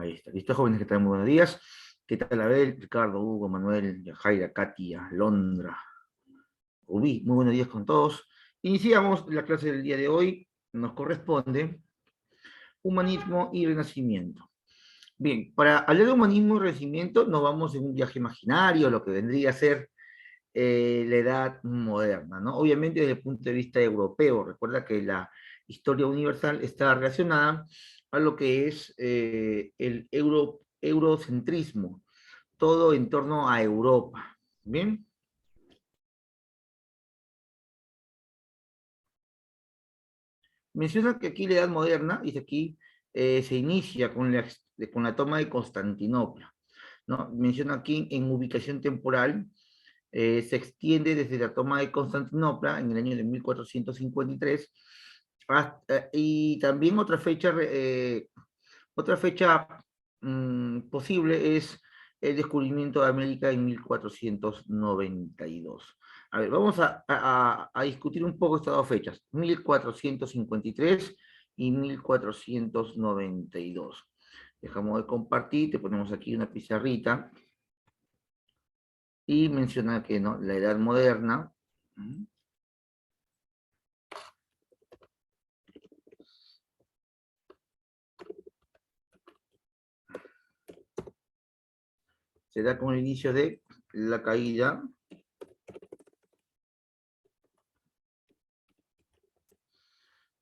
Ahí está. Listo, jóvenes, ¿qué tal? Muy buenos días. ¿Qué tal, Abel, Ricardo, Hugo, Manuel, Yajaira, Katia, Londra, Rubí? Muy buenos días con todos. Iniciamos la clase del día de hoy. Nos corresponde humanismo y renacimiento. Bien, para hablar de humanismo y renacimiento nos vamos en un viaje imaginario, lo que vendría a ser la edad moderna, ¿no? Obviamente desde el punto de vista europeo. Recuerda que la historia universal está relacionada a lo que es el eurocentrismo, todo en torno a Europa. ¿Bien? Menciona que aquí la Edad Moderna, dice aquí, se inicia con la toma de Constantinopla, ¿no? Menciona aquí en ubicación temporal, se extiende desde la toma de Constantinopla en el año de 1453, y también otra fecha posible es el descubrimiento de América en 1492. A ver, vamos a discutir un poco estas dos fechas, 1453 y 1492. Dejamos de compartir, te ponemos aquí una pizarrita y menciona que ¿no? La edad moderna se da con el inicio de la caída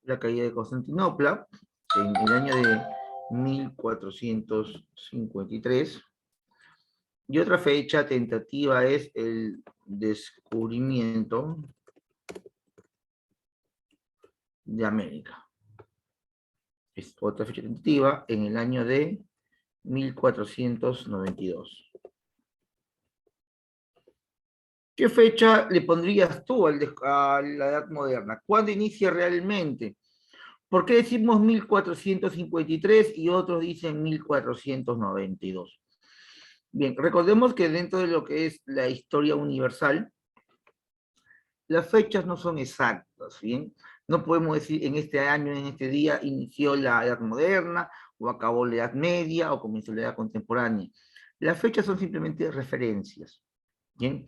de Constantinopla en el año de 1453. Y otra fecha tentativa es el descubrimiento de América. Es otra fecha tentativa en el año de 1492. ¿Qué fecha le pondrías tú a la Edad Moderna? ¿Cuándo inicia realmente? ¿Por qué decimos 1453 y otros dicen 1492? Bien, recordemos que dentro de lo que es la historia universal, las fechas no son exactas, ¿bien? No podemos decir en este año, en este día, inició la Edad Moderna, o acabó la Edad Media, o comenzó la Edad Contemporánea. Las fechas son simplemente referencias, ¿bien?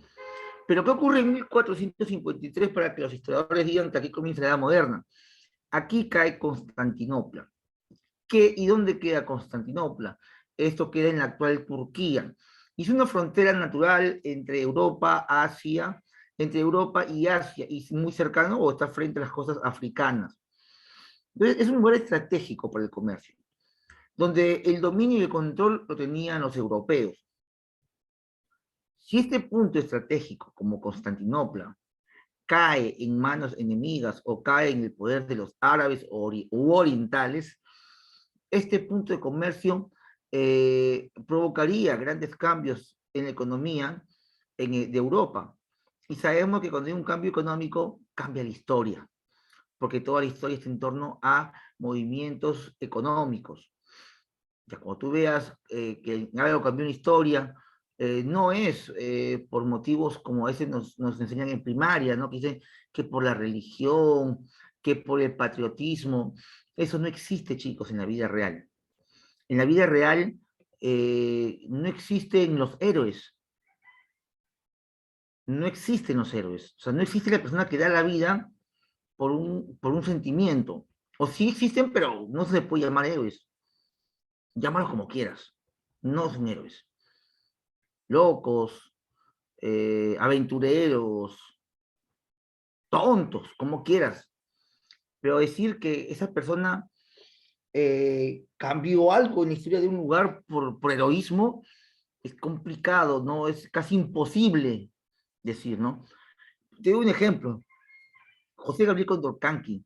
Pero ¿qué ocurre en 1453 para que los historiadores digan que aquí comienza la Edad Moderna? Aquí cae Constantinopla. ¿Y dónde queda Constantinopla? Esto queda en la actual Turquía. Y es una frontera natural entre Europa, y Asia, y muy cercano o está frente a las costas africanas. Entonces, es un lugar estratégico para el comercio, donde el dominio y el control lo tenían los europeos. Si este punto estratégico, como Constantinopla, cae en manos enemigas o cae en el poder de los árabes u orientales, este punto de comercio provocaría grandes cambios en la economía de Europa. Y sabemos que cuando hay un cambio económico, cambia la historia, porque toda la historia está en torno a movimientos económicos. Ya cuando tú veas que algo cambió una historia, no es por motivos como a veces nos enseñan en primaria, ¿no? Que dicen que por la religión, que por el patriotismo. Eso no existe, chicos, en la vida real. En la vida real no existen los héroes. No existen los héroes. O sea, no existe la persona que da la vida por un sentimiento. O sí existen, pero no se les puede llamar héroes. Llámalos como quieras. No son héroes. Locos, aventureros, tontos, como quieras. Pero decir que esa persona cambió algo en la historia de un lugar por heroísmo es complicado, ¿no? Es casi imposible decir, ¿no? Te doy un ejemplo. José Gabriel Condorcanqui.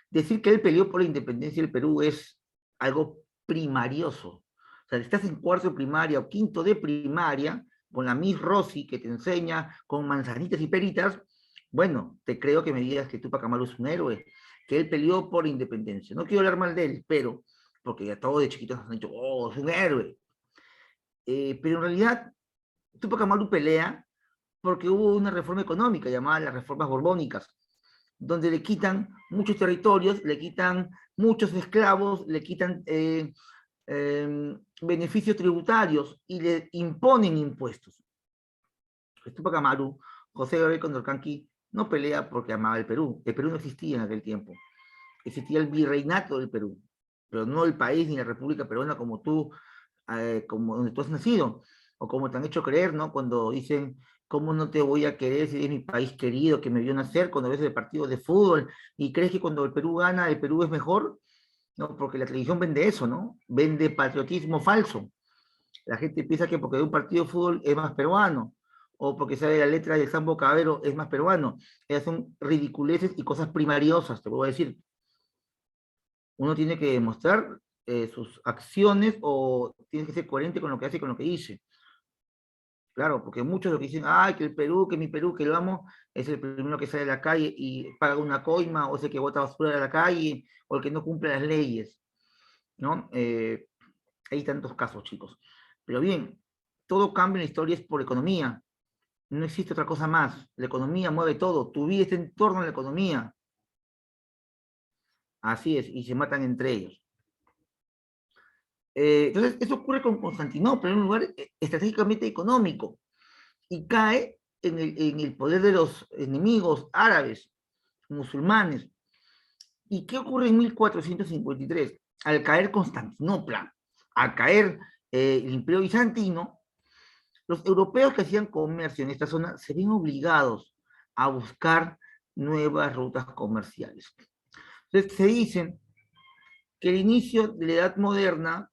Decir que él peleó por la independencia del Perú es algo primarioso. O sea, estás en cuarto de primaria o quinto de primaria, con la Miss Rossi que te enseña con manzanitas y peritas, bueno, te creo que me digas que Tupac Amaru es un héroe, que él peleó por la independencia. No quiero hablar mal de él, pero, porque ya todos de chiquitos nos han dicho, oh, es un héroe. Pero en realidad, Tupac Amaru pelea porque hubo una reforma económica llamada las reformas borbónicas, donde le quitan muchos territorios, le quitan muchos esclavos, le quitan beneficios tributarios y le imponen impuestos. Túpac Amaru, José Gabriel Condorcanqui, no pelea porque amaba el Perú. El Perú no existía en aquel tiempo. Existía el virreinato del Perú, pero no el país ni la República Peruana como tú, como donde tú has nacido, o como te han hecho creer, ¿no? Cuando dicen, ¿cómo no te voy a querer si es mi país querido que me vio nacer? Cuando ves el partido de fútbol y crees que cuando el Perú gana, el Perú es mejor, ¿no? Porque la televisión vende eso, ¿no? Vende patriotismo falso. La gente piensa que porque de un partido de fútbol es más peruano, o porque sabe la letra del Sambo Cabero es más peruano. Esas son ridiculeces y cosas primariosas, te voy a decir. Uno tiene que demostrar sus acciones o tiene que ser coherente con lo que hace y con lo que dice. Claro, porque muchos lo que dicen, ay, que el Perú, que mi Perú, que lo amo, es el primero que sale a la calle y paga una coima, o es el que bota basura a la calle, o el que no cumple las leyes, ¿no? Hay tantos casos, chicos. Pero bien, todo cambio en la historia es por economía. No existe otra cosa más. La economía mueve todo. Tu vida está en torno a la economía. Así es, y se matan entre ellos. Entonces, eso ocurre con Constantinopla, en un lugar estratégicamente económico, y cae en el poder de los enemigos árabes, musulmanes. ¿Y qué ocurre en 1453? Al caer Constantinopla, al caer el Imperio Bizantino, los europeos que hacían comercio en esta zona se ven obligados a buscar nuevas rutas comerciales. Entonces se dicen que el inicio de la Edad Moderna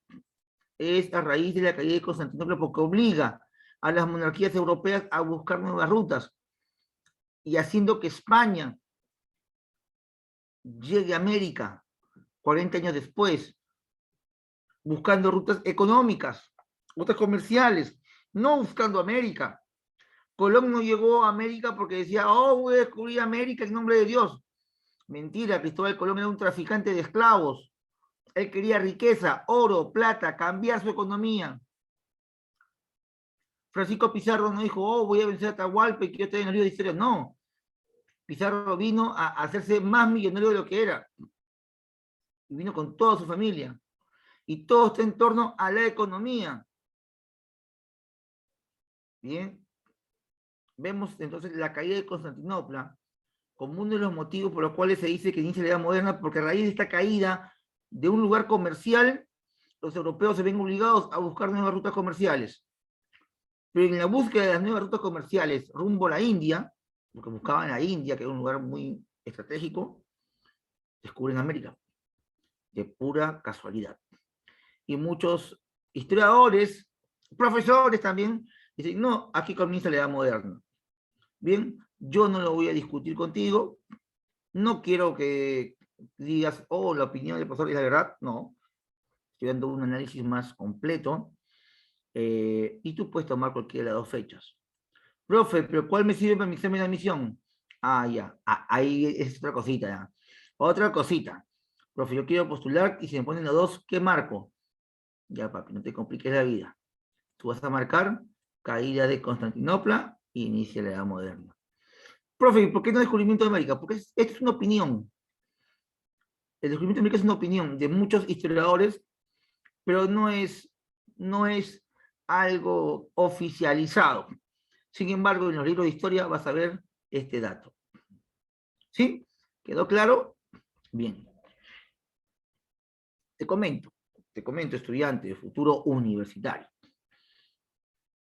es a raíz de la caída de Constantinopla porque obliga a las monarquías europeas a buscar nuevas rutas y haciendo que España llegue a América 40 años después, buscando rutas económicas, rutas comerciales, no buscando América. Colón no llegó a América porque decía, oh, voy a descubrir América en nombre de Dios. Mentira, Cristóbal Colón era un traficante de esclavos. Él quería riqueza, oro, plata, cambiar su economía. Francisco Pizarro no dijo, oh, voy a vencer a Atahualpa y quiero estar en el libro de historia. No. Pizarro vino a hacerse más millonario de lo que era. Y vino con toda su familia. Y todo está en torno a la economía. Bien. Vemos entonces la caída de Constantinopla como uno de los motivos por los cuales se dice que inicia la Edad Moderna, porque a raíz de esta caída de un lugar comercial, los europeos se ven obligados a buscar nuevas rutas comerciales. Pero en la búsqueda de las nuevas rutas comerciales rumbo a la India, porque buscaban la India, que era un lugar muy estratégico, descubren América, de pura casualidad. Y muchos historiadores, profesores también, dicen, no, aquí comienza la Edad Moderna. Bien, yo no lo voy a discutir contigo, no quiero que digas, oh, la opinión del profesor es la verdad, no, estoy dando un análisis más completo, y tú puedes tomar cualquiera de las dos fechas. Profe, pero ¿cuál me sirve para mi examen de admisión? Ah, ya, ahí es otra cosita, ya. Otra cosita. Profe, yo quiero postular y si me ponen las dos, ¿qué marco? Ya, papi, no te compliques la vida. Tú vas a marcar caída de Constantinopla e inicia la Edad Moderna. Profe, ¿por qué no descubrimiento de América? Porque esto es una opinión. El descubrimiento de América es una opinión de muchos historiadores, pero no es algo oficializado. Sin embargo, en los libros de historia vas a ver este dato. ¿Sí? ¿Quedó claro? Bien. Te comento, estudiante, futuro universitario.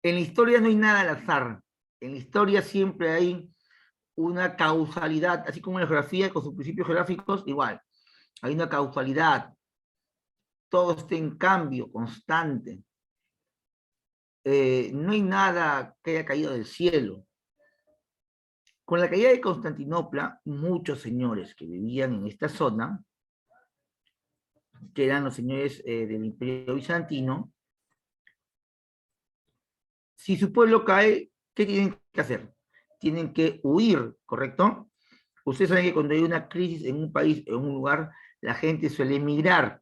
En la historia no hay nada al azar. En la historia siempre hay una causalidad, así como en la geografía con sus principios geográficos, igual. Hay una causalidad. Todo está en cambio constante. No hay nada que haya caído del cielo. Con la caída de Constantinopla, muchos señores que vivían en esta zona, que eran los señores del Imperio Bizantino, si su pueblo cae, ¿qué tienen que hacer? Tienen que huir, ¿correcto? Ustedes saben que cuando hay una crisis en un país, en un lugar, la gente suele emigrar.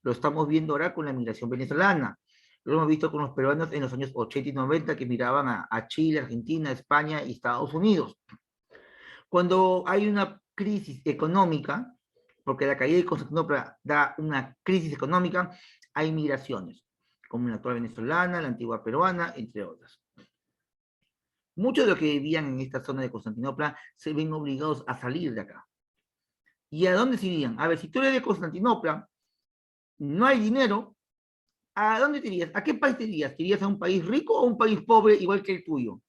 Lo estamos viendo ahora con la migración venezolana. Lo hemos visto con los peruanos en los años 80 y 90 que miraban a Chile, Argentina, España y Estados Unidos. Cuando hay una crisis económica, porque la caída de Constantinopla da una crisis económica, hay migraciones, como la actual venezolana, la antigua peruana, entre otras. Muchos de los que vivían en esta zona de Constantinopla se ven obligados a salir de acá. ¿Y a dónde se irían? A ver, si tú eres de Constantinopla, no hay dinero, ¿a dónde te irías? ¿A qué país te irías? ¿Te irías a un país rico o a un país pobre igual que el tuyo?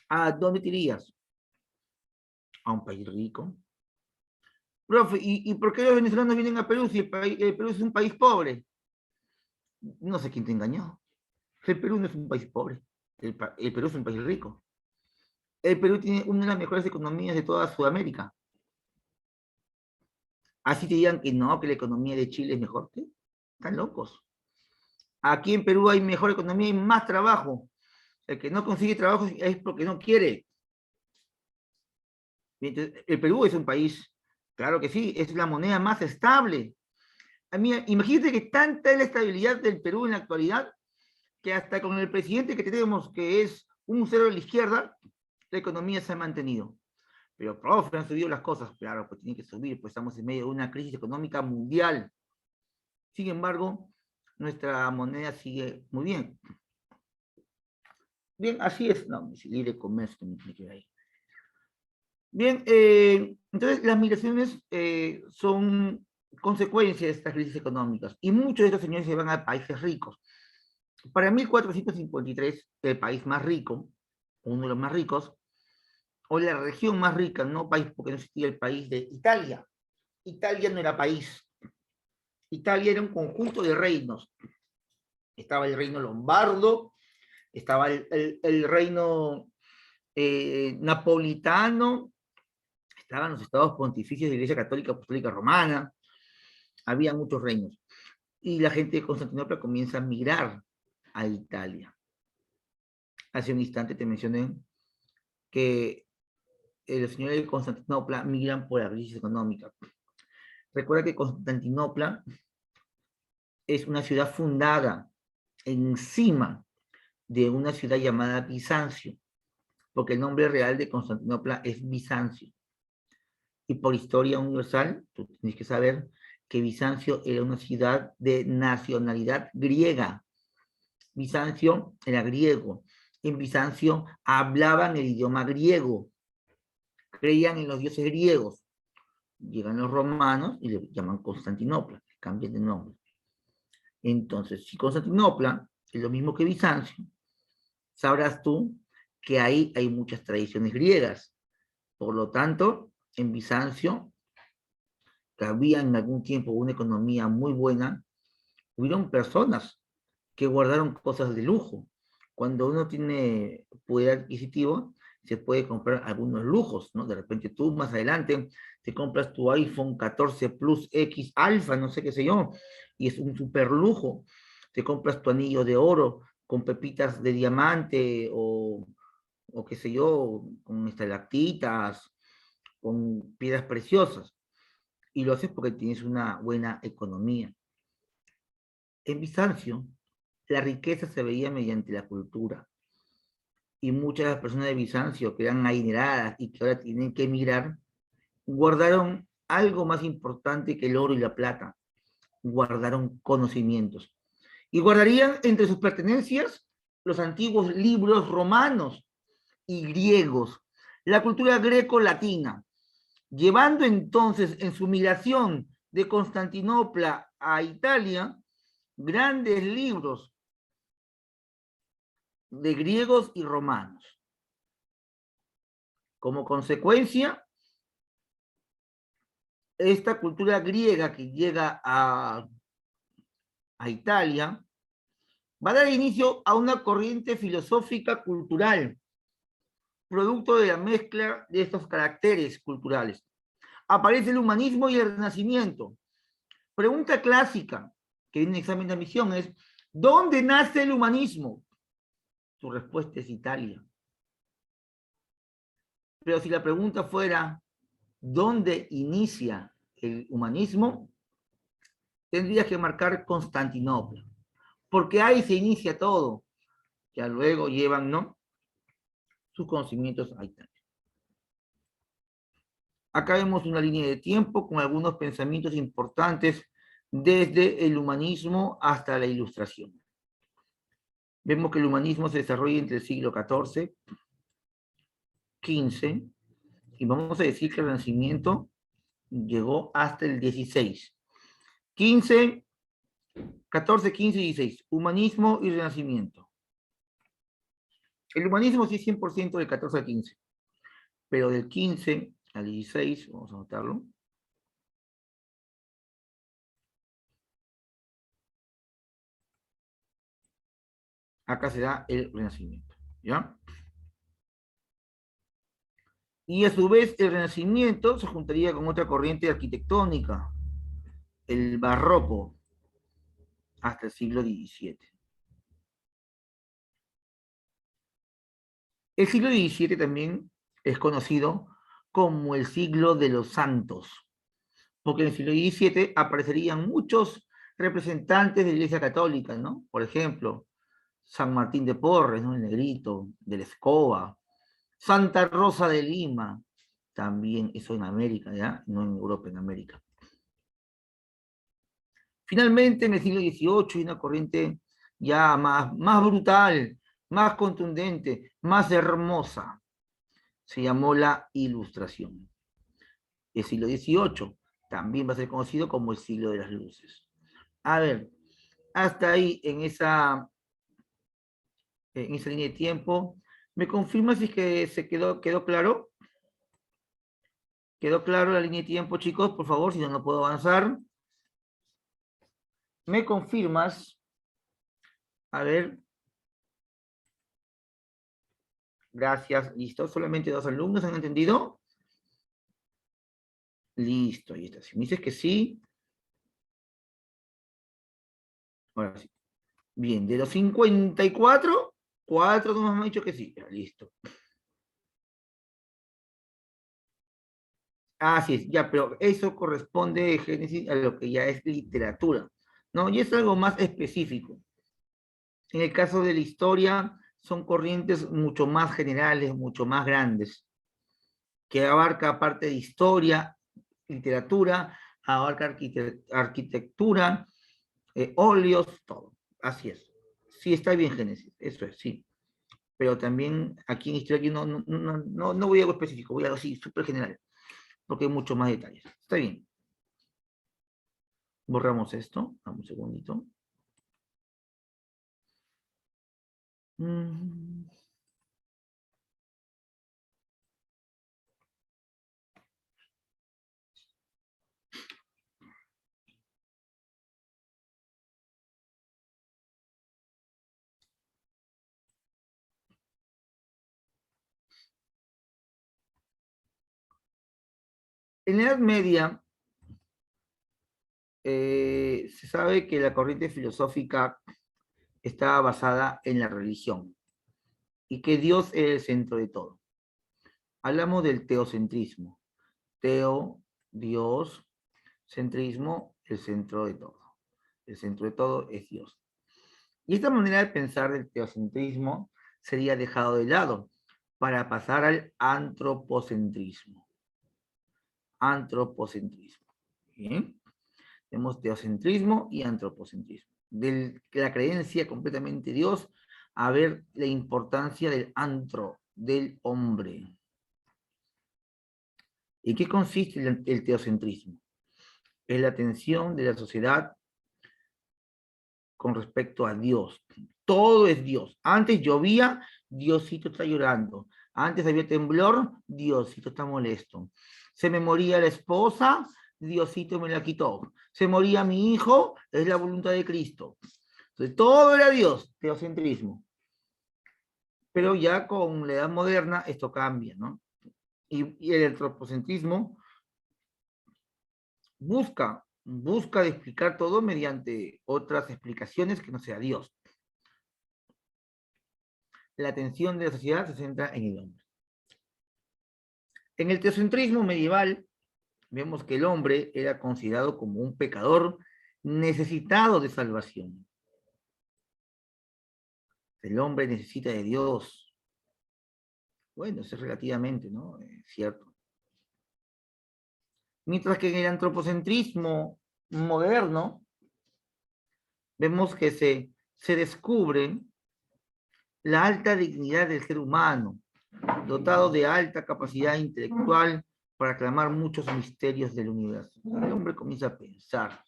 ¿A dónde te irías? A un país rico. Profe, ¿y por qué los venezolanos vienen a Perú si el Perú es un país pobre? No sé quién te engañó. El Perú no es un país pobre. El Perú es un país rico. El Perú tiene una de las mejores economías de toda Sudamérica. Así te digan que no, que la economía de Chile es mejor. ¿Qué? Están locos. Aquí en Perú hay mejor economía y más trabajo. El que no consigue trabajo es porque no quiere. Entonces, el Perú es un país, claro que sí, es la moneda más estable. A mí, imagínate que tanta es la estabilidad del Perú en la actualidad que hasta con el presidente que tenemos, que es un cero de la izquierda, la economía se ha mantenido. Pero, profe, han subido las cosas. Claro, pues tienen que subir, pues estamos en medio de una crisis económica mundial. Sin embargo, nuestra moneda sigue muy bien. Bien, así es. No, si libre comercio, me queda ahí. Bien, entonces las migraciones son consecuencia de estas crisis económicas y muchos de estos señores se van a países ricos. Para 1453, el país más rico, uno de los más ricos, o la región más rica, no país porque no existía el país de Italia. Italia no era país. Italia era un conjunto de reinos. Estaba el reino lombardo, estaba el reino napolitano, estaban los estados pontificios de la Iglesia Católica Apostólica Romana, había muchos reinos. Y la gente de Constantinopla comienza a migrar a Italia. Hace un instante te mencioné que los señores de Constantinopla migran por la crisis económica. Recuerda que Constantinopla es una ciudad fundada encima de una ciudad llamada Bizancio, porque el nombre real de Constantinopla es Bizancio. Y por historia universal, tú tienes que saber que Bizancio era una ciudad de nacionalidad griega. Bizancio era griego. En Bizancio hablaban el idioma griego. Creían en los dioses griegos. Llegan los romanos y le llaman Constantinopla, cambian de nombre. Entonces, si Constantinopla es lo mismo que Bizancio, sabrás tú que ahí hay muchas tradiciones griegas. Por lo tanto, en Bizancio, que había en algún tiempo una economía muy buena, hubieron personas que guardaron cosas de lujo. Cuando uno tiene poder adquisitivo, se puede comprar algunos lujos, ¿no? De repente tú más adelante te compras tu iPhone 14 Plus X Alpha, no sé qué sé yo, y es un super lujo. Te compras tu anillo de oro con pepitas de diamante o qué sé yo, con estalactitas, con piedras preciosas. Y lo haces porque tienes una buena economía. En Bizancio, la riqueza se veía mediante la cultura. Y muchas de las personas de Bizancio que eran adineradas y que ahora tienen que emigrar, guardaron algo más importante que el oro y la plata. Guardaron conocimientos. Y guardarían entre sus pertenencias los antiguos libros romanos y griegos, la cultura greco-latina, llevando entonces en su migración de Constantinopla a Italia grandes libros de griegos y romanos. Como consecuencia, esta cultura griega que llega a Italia va a dar inicio a una corriente filosófica cultural, producto de la mezcla de estos caracteres culturales. Aparece el humanismo y el renacimiento. Pregunta clásica que viene en el examen de admisión es, ¿dónde nace el humanismo? Tu respuesta es Italia. Pero si la pregunta fuera, ¿dónde inicia el humanismo? Tendrías que marcar Constantinopla, porque ahí se inicia todo. Ya luego llevan, ¿no?, sus conocimientos ahí también. Acá vemos una línea de tiempo con algunos pensamientos importantes desde el humanismo hasta la Ilustración. Vemos que el humanismo se desarrolla entre el siglo XIV, XV, y vamos a decir que el Renacimiento llegó hasta el XVI. 15, 14, 15 y 16. Humanismo y Renacimiento. El humanismo sí es 100% del 14 al 15, pero del 15 al 16, vamos a anotarlo. Acá se da el Renacimiento, ¿ya? Y a su vez el Renacimiento se juntaría con otra corriente arquitectónica, el Barroco, hasta el siglo XVII. El siglo XVII también es conocido como el siglo de los santos, porque en el siglo XVII aparecerían muchos representantes de la Iglesia Católica, ¿no? Por ejemplo, San Martín de Porres, ¿no? El Negrito, de la Escoba, Santa Rosa de Lima, también eso en América, ¿ya? No en Europa, en América. Finalmente, en el siglo XVIII hay una corriente ya más brutal, más contundente, más hermosa. Se llamó la Ilustración. El siglo XVIII también va a ser conocido como el siglo de las luces. A ver, hasta ahí en esa línea de tiempo. ¿Me confirma si es que quedó claro? ¿Quedó claro la línea de tiempo, chicos? Por favor, si no, no puedo avanzar. ¿Me confirmas? A ver. Gracias, listo. Solamente 2 alumnos han entendido. Listo, ahí está. Si me dices que sí, ahora sí. Bien, de los 54, 4 nos han dicho que sí. Ya, listo. Así es, ya, pero eso corresponde, Génesis, a lo que ya es literatura, ¿no? Y es algo más específico. En el caso de la historia, son corrientes mucho más generales, mucho más grandes, que abarca parte de historia, literatura, abarca arquitectura, óleos, todo. Así es. Sí, está bien, Génesis, eso es, sí. Pero también aquí en historia yo no voy a algo específico, voy a algo así, súper general, porque hay mucho más detalles. Está bien. Borramos esto, dame un segundito. Mm. En la Edad Media, se sabe que la corriente filosófica estaba basada en la religión y que Dios es el centro de todo. Hablamos del teocentrismo. Teo, Dios, centrismo, el centro de todo. El centro de todo es Dios. Y esta manera de pensar del teocentrismo sería dejado de lado para pasar al antropocentrismo. Antropocentrismo. ¿Bien? Tenemos teocentrismo y antropocentrismo. De la creencia completamente Dios a ver la importancia del antro, del hombre. ¿En qué consiste el teocentrismo? Es la atención de la sociedad con respecto a Dios. Todo es Dios. Antes llovía, Diosito está llorando. Antes había temblor, Diosito está molesto. Se me moría la esposa, Diosito me la quitó. Se moría mi hijo, es la voluntad de Cristo. Entonces, todo era Dios, teocentrismo. Pero ya con la edad moderna esto cambia, ¿no? Y el antropocentrismo busca de explicar todo mediante otras explicaciones que no sea Dios. La atención de la sociedad se centra en el hombre. En el teocentrismo medieval, vemos que el hombre era considerado como un pecador necesitado de salvación. El hombre necesita de Dios. Bueno, eso es relativamente, ¿no? Cierto. Mientras que en el antropocentrismo moderno, vemos que se descubre la alta dignidad del ser humano, dotado de alta capacidad intelectual para aclamar muchos misterios del universo. El hombre comienza a pensar.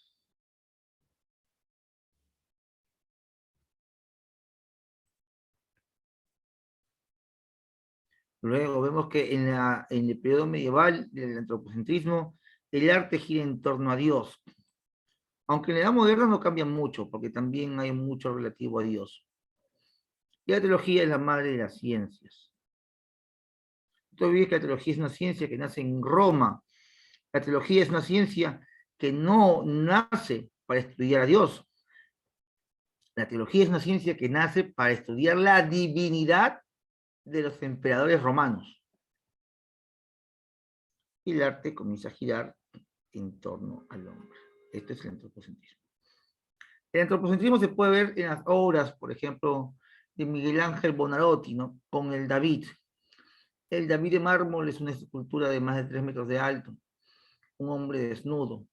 Luego vemos que en el periodo medieval del antropocentrismo, el arte gira en torno a Dios. Aunque en la edad moderna no cambia mucho, porque también hay mucho relativo a Dios. Y la teología es la madre de las ciencias. Tú olvides que la teología es una ciencia que nace en Roma. La teología es una ciencia que no nace para estudiar a Dios. La teología es una ciencia que nace para estudiar la divinidad de los emperadores romanos. Y el arte comienza a girar en torno al hombre. Esto es el antropocentrismo. El antropocentrismo se puede ver en las obras, por ejemplo, de Miguel Ángel Buonarroti, ¿no? Con el David. El David de mármol es una escultura de más de 3 metros de alto, un hombre desnudo,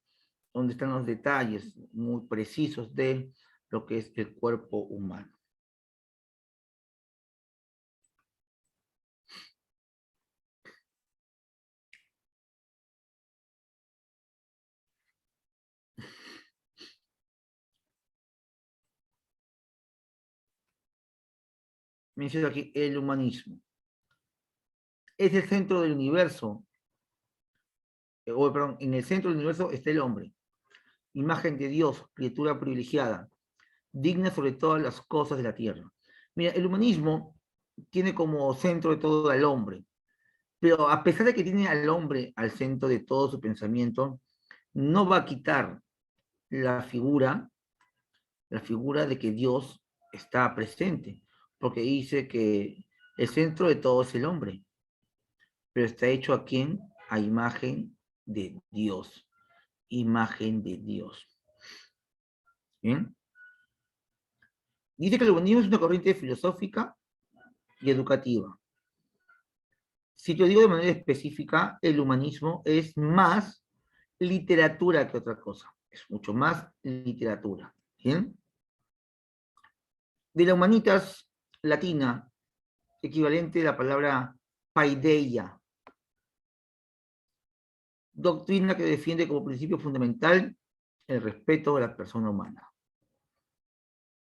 donde están los detalles muy precisos de lo que es el cuerpo humano. Menciono aquí el humanismo. Es el centro del universo, perdón, en el centro del universo está el hombre, imagen de Dios, criatura privilegiada, digna sobre todas las cosas de la tierra. Mira, el humanismo tiene como centro de todo al hombre, pero a pesar de que tiene al hombre al centro de todo su pensamiento, no va a quitar la figura de que Dios está presente, porque dice que el centro de todo es el hombre, pero está hecho a quién? A imagen de Dios, imagen de Dios. ¿Bien? Dice que el humanismo es una corriente filosófica y educativa. Si te digo de manera específica, el humanismo es más literatura que otra cosa. Es mucho más literatura. ¿Bien? De la humanitas latina, equivalente a la palabra paideia, doctrina que defiende como principio fundamental el respeto a la persona humana.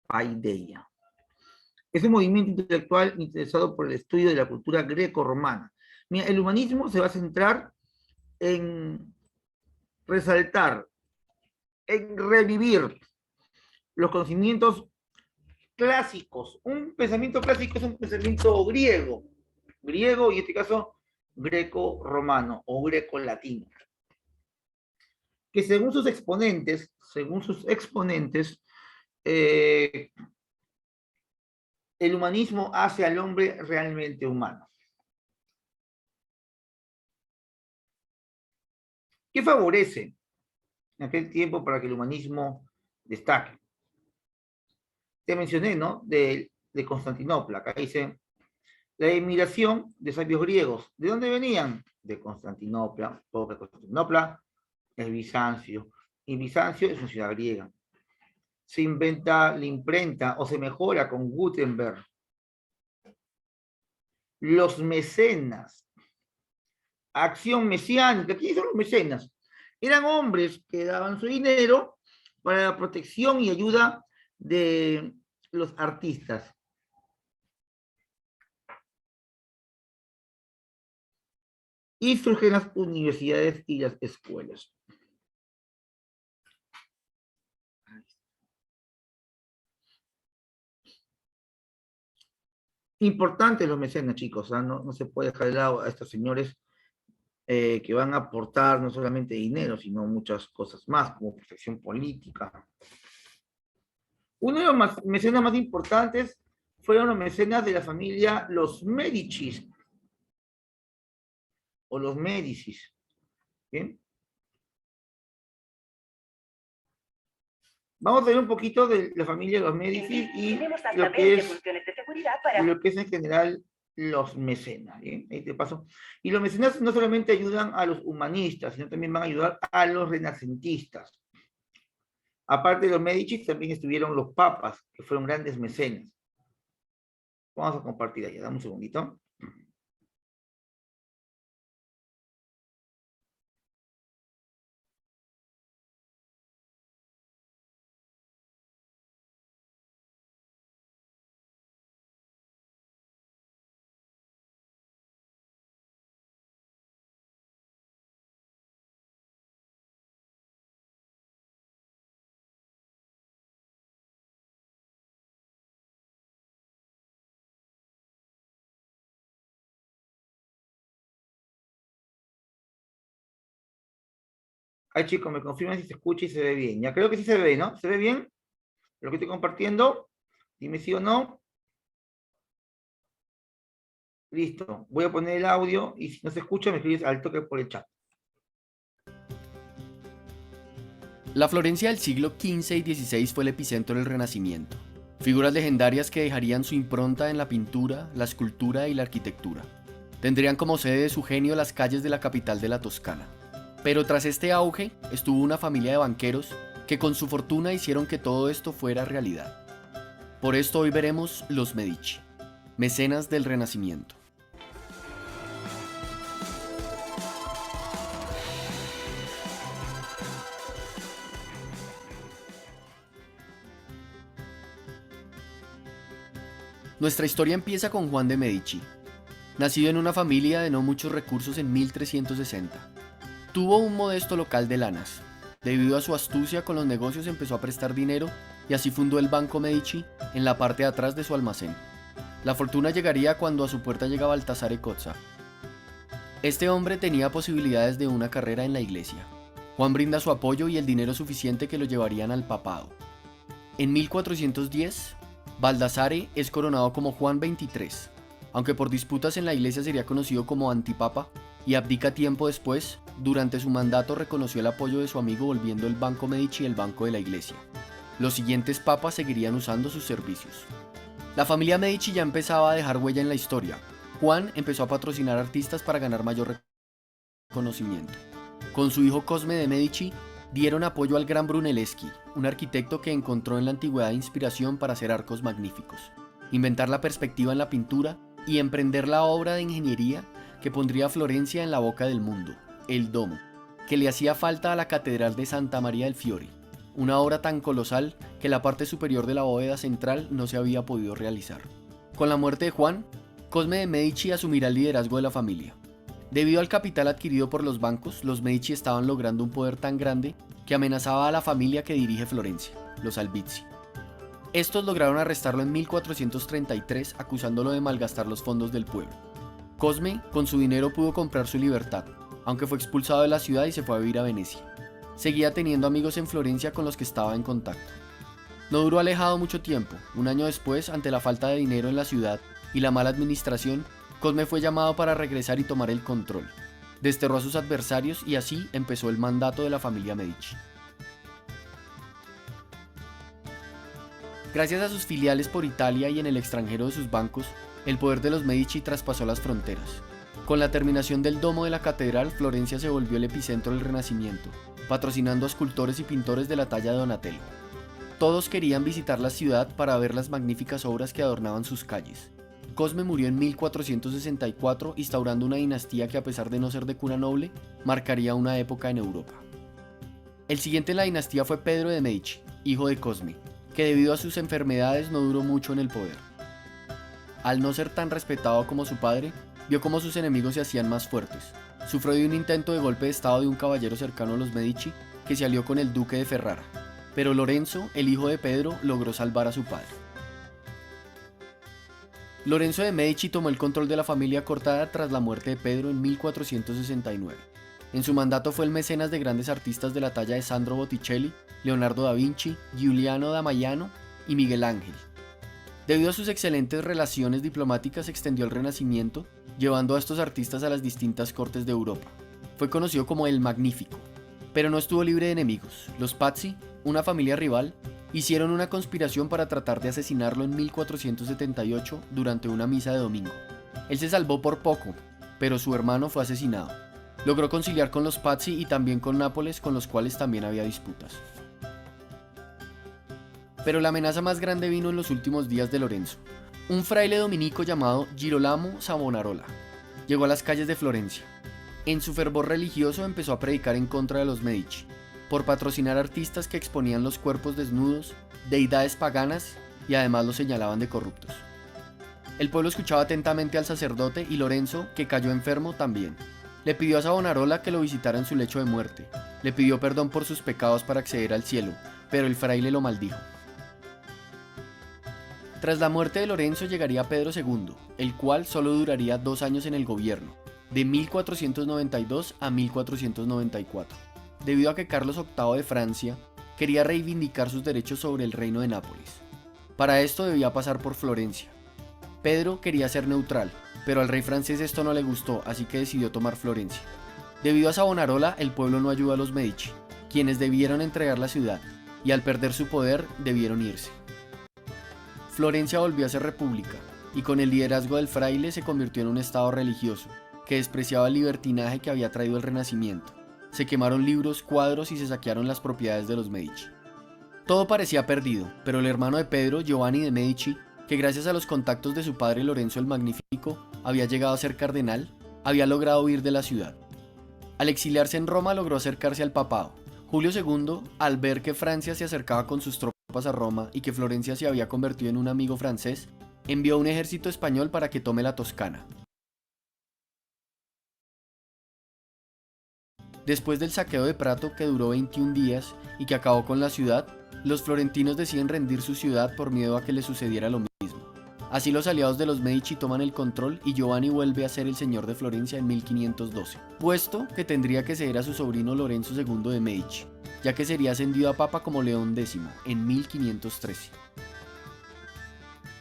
Paideia. Es un movimiento intelectual interesado por el estudio de la cultura greco-romana. Mira, el humanismo se va a centrar en resaltar, en revivir los conocimientos clásicos. Un pensamiento clásico es un pensamiento griego, y en este caso greco-romano o greco-latino, que según sus exponentes, el humanismo hace al hombre realmente humano. ¿Qué favorece en aquel tiempo para que el humanismo destaque? Te mencioné, ¿no? De Constantinopla. Acá dice, la emigración de sabios griegos. ¿De dónde venían? De Constantinopla. Porque Constantinopla es Bizancio. Y Bizancio es una ciudad griega. Se inventa la imprenta o se mejora con Gutenberg. Los mecenas. Acción mesiánica. ¿Quiénes son los mecenas? Eran hombres que daban su dinero para la protección y ayuda de los artistas. Y surgen las universidades y las escuelas. Importantes los mecenas, chicos, ¿eh? No se puede dejar de lado a estos señores que van a aportar no solamente dinero, sino muchas cosas más, como protección política. Uno de los mecenas más importantes fueron los mecenas de la familia Los Médicis, o los Médicis. ¿Bien? Vamos a ver un poquito de la familia de los Médicis y lo que es en general los mecenas, ¿bien? Ahí te paso. Y los mecenas no solamente ayudan a los humanistas, sino también van a ayudar a los renacentistas. Aparte de los Medici, también estuvieron los papas, que fueron grandes mecenas. Vamos a compartir ahí, dame un segundito. Ay, chicos, me confirman si se escucha y se ve bien. Ya creo que sí se ve, ¿no? ¿Se ve bien lo que estoy compartiendo? Dime sí o no. Listo. Voy a poner el audio y si no se escucha, me escribes al toque por el chat. La Florencia del siglo XV y XVI fue el epicentro del Renacimiento. Figuras legendarias que dejarían su impronta en la pintura, la escultura y la arquitectura. Tendrían como sede de su genio las calles de la capital de la Toscana. Pero tras este auge estuvo una familia de banqueros que con su fortuna hicieron que todo esto fuera realidad. Por esto hoy veremos los Medici, mecenas del Renacimiento. Nuestra historia empieza con Juan de Medici, nacido en una familia de no muchos recursos en 1360. Tuvo un modesto local de lanas. Debido a su astucia con los negocios empezó a prestar dinero y así fundó el Banco Medici en la parte de atrás de su almacén. La fortuna llegaría cuando a su puerta llega Baltasare Cozza. Este hombre tenía posibilidades de una carrera en la iglesia. Juan brinda su apoyo y el dinero suficiente que lo llevarían al papado. En 1410, Baldassare es coronado como Juan XXIII, aunque por disputas en la iglesia sería conocido como antipapa, y abdica tiempo después. Durante su mandato reconoció el apoyo de su amigo volviendo el Banco Medici el banco de la iglesia. Los siguientes papas seguirían usando sus servicios. La familia Medici ya empezaba a dejar huella en la historia. Juan empezó a patrocinar artistas para ganar mayor reconocimiento. Con su hijo Cosme de Medici dieron apoyo al gran Brunelleschi, un arquitecto que encontró en la antigüedad inspiración para hacer arcos magníficos, inventar la perspectiva en la pintura y emprender la obra de ingeniería que pondría a Florencia en la boca del mundo, el Domo, que le hacía falta a la Catedral de Santa María del Fiore, una obra tan colosal que la parte superior de la bóveda central no se había podido realizar. Con la muerte de Juan, Cosme de Medici asumirá el liderazgo de la familia. Debido al capital adquirido por los bancos, los Medici estaban logrando un poder tan grande que amenazaba a la familia que dirige Florencia, los Albizzi. Estos lograron arrestarlo en 1433 acusándolo de malgastar los fondos del pueblo. Cosme, con su dinero pudo comprar su libertad, aunque fue expulsado de la ciudad y se fue a vivir a Venecia. Seguía teniendo amigos en Florencia con los que estaba en contacto. No duró alejado mucho tiempo. Un año después, ante la falta de dinero en la ciudad y la mala administración, Cosme fue llamado para regresar y tomar el control. Desterró a sus adversarios y así empezó el mandato de la familia Medici. Gracias a sus filiales por Italia y en el extranjero de sus bancos, el poder de los Medici traspasó las fronteras. Con la terminación del domo de la catedral, Florencia se volvió el epicentro del Renacimiento, patrocinando a escultores y pintores de la talla de Donatello. Todos querían visitar la ciudad para ver las magníficas obras que adornaban sus calles. Cosme murió en 1464, instaurando una dinastía que, a pesar de no ser de cuna noble, marcaría una época en Europa. El siguiente en la dinastía fue Pedro de Medici, hijo de Cosme, que debido a sus enfermedades no duró mucho en el poder. Al no ser tan respetado como su padre, vio cómo sus enemigos se hacían más fuertes. Sufrió de un intento de golpe de estado de un caballero cercano a los Medici, que se alió con el duque de Ferrara, pero Lorenzo, el hijo de Pedro, logró salvar a su padre. Lorenzo de Medici tomó el control de la familia cortada tras la muerte de Pedro en 1469. En su mandato fue el mecenas de grandes artistas de la talla de Sandro Botticelli, Leonardo da Vinci, Giuliano da Maiano y Miguel Ángel. Debido a sus excelentes relaciones diplomáticas extendió el Renacimiento, llevando a estos artistas a las distintas cortes de Europa. Fue conocido como el Magnífico, pero no estuvo libre de enemigos. Los Pazzi, una familia rival, hicieron una conspiración para tratar de asesinarlo en 1478 durante una misa de domingo. Él se salvó por poco, pero su hermano fue asesinado. Logró conciliar con los Pazzi y también con Nápoles, con los cuales también había disputas. Pero la amenaza más grande vino en los últimos días de Lorenzo. Un fraile dominico llamado Girolamo Savonarola llegó a las calles de Florencia. En su fervor religioso empezó a predicar en contra de los Medici, por patrocinar artistas que exponían los cuerpos desnudos, deidades paganas y además los señalaban de corruptos. El pueblo escuchaba atentamente al sacerdote y Lorenzo, que cayó enfermo, también. Le pidió a Savonarola que lo visitara en su lecho de muerte. Le pidió perdón por sus pecados para acceder al cielo, pero el fraile lo maldijo. Tras la muerte de Lorenzo llegaría Pedro II, el cual solo duraría 2 años en el gobierno, de 1492 a 1494, debido a que Carlos VIII de Francia quería reivindicar sus derechos sobre el reino de Nápoles. Para esto debía pasar por Florencia. Pedro quería ser neutral, pero al rey francés esto no le gustó, así que decidió tomar Florencia. Debido a Savonarola, el pueblo no ayudó a los Medici, quienes debieron entregar la ciudad, y al perder su poder, debieron irse. Florencia volvió a ser república, y con el liderazgo del fraile se convirtió en un estado religioso, que despreciaba el libertinaje que había traído el Renacimiento. Se quemaron libros, cuadros y se saquearon las propiedades de los Medici. Todo parecía perdido, pero el hermano de Pedro, Giovanni de Medici, que gracias a los contactos de su padre Lorenzo el Magnífico había llegado a ser cardenal, había logrado huir de la ciudad. Al exiliarse en Roma logró acercarse al papado. Julio II, al ver que Francia se acercaba con sus tropas a Roma y que Florencia se había convertido en un amigo francés, envió un ejército español para que tome la Toscana. Después del saqueo de Prato, que duró 21 días y que acabó con la ciudad, los florentinos deciden rendir su ciudad por miedo a que le sucediera lo mismo. Así los aliados de los Medici toman el control y Giovanni vuelve a ser el señor de Florencia en 1512, puesto que tendría que ceder a su sobrino Lorenzo II de Medici, ya que sería ascendido a papa como León X en 1513.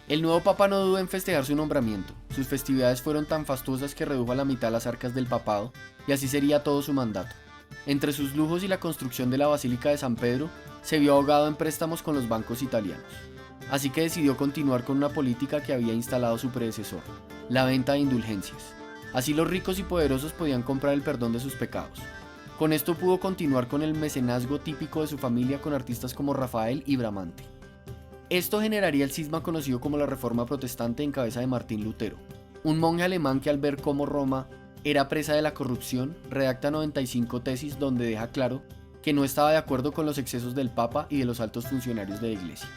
El nuevo papa no dudó en festejar su nombramiento. Sus festividades fueron tan fastuosas que redujo a la mitad las arcas del papado, y así sería todo su mandato. Entre sus lujos y la construcción de la Basílica de San Pedro, se vio ahogado en préstamos con los bancos italianos. Así que decidió continuar con una política que había instalado su predecesor, la venta de indulgencias. Así los ricos y poderosos podían comprar el perdón de sus pecados. Con esto pudo continuar con el mecenazgo típico de su familia con artistas como Rafael y Bramante. Esto generaría el cisma conocido como la Reforma Protestante en cabeza de Martín Lutero, un monje alemán que al ver cómo Roma era presa de la corrupción, redacta 95 tesis donde deja claro que no estaba de acuerdo con los excesos del Papa y de los altos funcionarios de la Iglesia.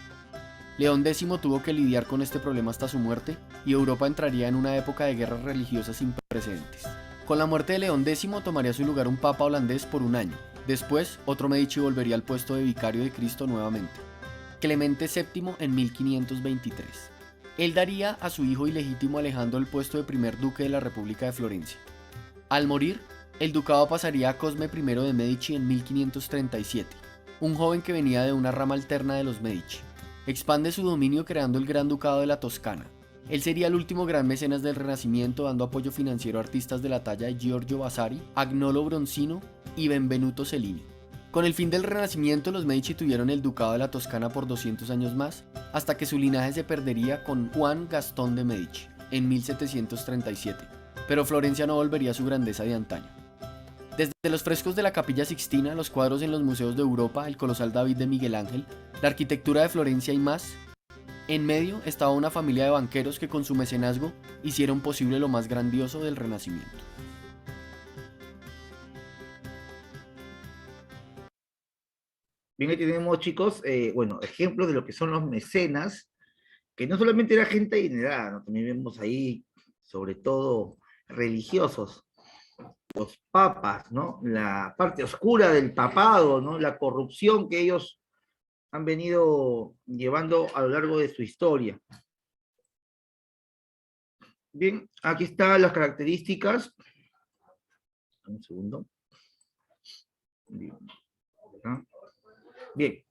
León X tuvo que lidiar con este problema hasta su muerte y Europa entraría en una época de guerras religiosas sin precedentes. Con la muerte de León X tomaría su lugar un papa holandés por un año. Después, otro Medici volvería al puesto de vicario de Cristo nuevamente, Clemente VII en 1523. Él daría a su hijo ilegítimo Alejandro el puesto de primer duque de la República de Florencia. Al morir, el ducado pasaría a Cosme I de Medici en 1537, un joven que venía de una rama alterna de los Medici. Expande su dominio creando el Gran Ducado de la Toscana. Él sería el último gran mecenas del Renacimiento, dando apoyo financiero a artistas de la talla de Giorgio Vasari, Agnolo Bronzino y Benvenuto Cellini. Con el fin del Renacimiento, los Medici tuvieron el Ducado de la Toscana por 200 años más, hasta que su linaje se perdería con Juan Gastón de Medici en 1737, pero Florencia no volvería a su grandeza de antaño. Desde los frescos de la Capilla Sixtina, los cuadros en los museos de Europa, el colosal David de Miguel Ángel, la arquitectura de Florencia y más, en medio estaba una familia de banqueros que con su mecenazgo hicieron posible lo más grandioso del Renacimiento. Bien, ahí tenemos, chicos, ejemplos de lo que son los mecenas, que no solamente era gente adinerada, ¿no? También vemos ahí, sobre todo, religiosos, los papas, ¿no? La parte oscura del papado, ¿no? La corrupción que ellos han venido llevando a lo largo de su historia. Bien, aquí están las características. Un segundo. Bien. Bien.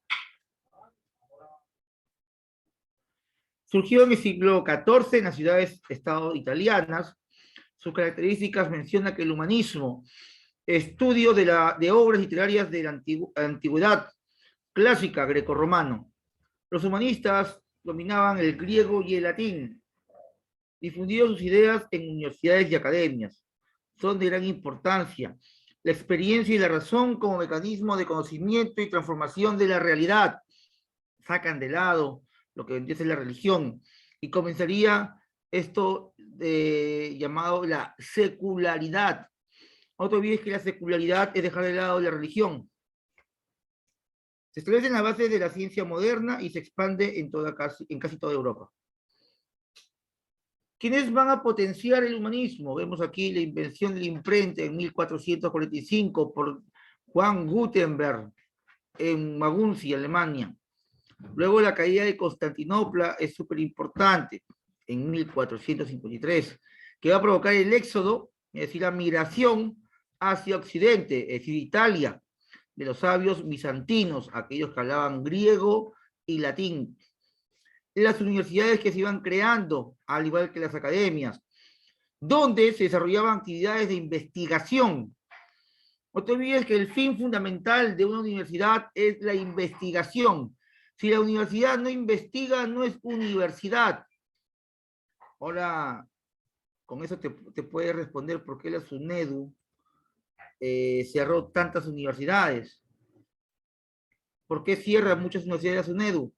Surgió en el siglo XIV en las ciudades-estado italianas. Sus características menciona que el humanismo, estudio de obras literarias de la antigüedad clásica grecorromano. Los humanistas dominaban el griego y el latín. difundido sus ideas en universidades y academias. Son de gran importancia. La experiencia y la razón como mecanismo de conocimiento y transformación de la realidad. Sacan de lado lo que vendría a ser la religión y comenzaría esto llamado la secularidad. No te olvides que la secularidad es dejar de lado la religión. Se establece en la base de la ciencia moderna y se expande en casi toda Europa. ¿Quiénes van a potenciar el humanismo? Vemos aquí la invención de la imprenta en 1445 por Juan Gutenberg en Maguncia, Alemania. Luego la caída de Constantinopla es súper importante en 1453, que va a provocar el éxodo, es decir, la migración hacia Occidente, es decir, Italia, de los sabios bizantinos, aquellos que hablaban griego y latín. Las universidades que se iban creando, al igual que las academias, donde se desarrollaban actividades de investigación. No te olvides que el fin fundamental de una universidad es la investigación. Si la universidad no investiga, no es universidad. Ahora, con eso te puede responder por qué la SUNEDU cerró tantas universidades. ¿Por qué cierra muchas universidades la SUNEDU?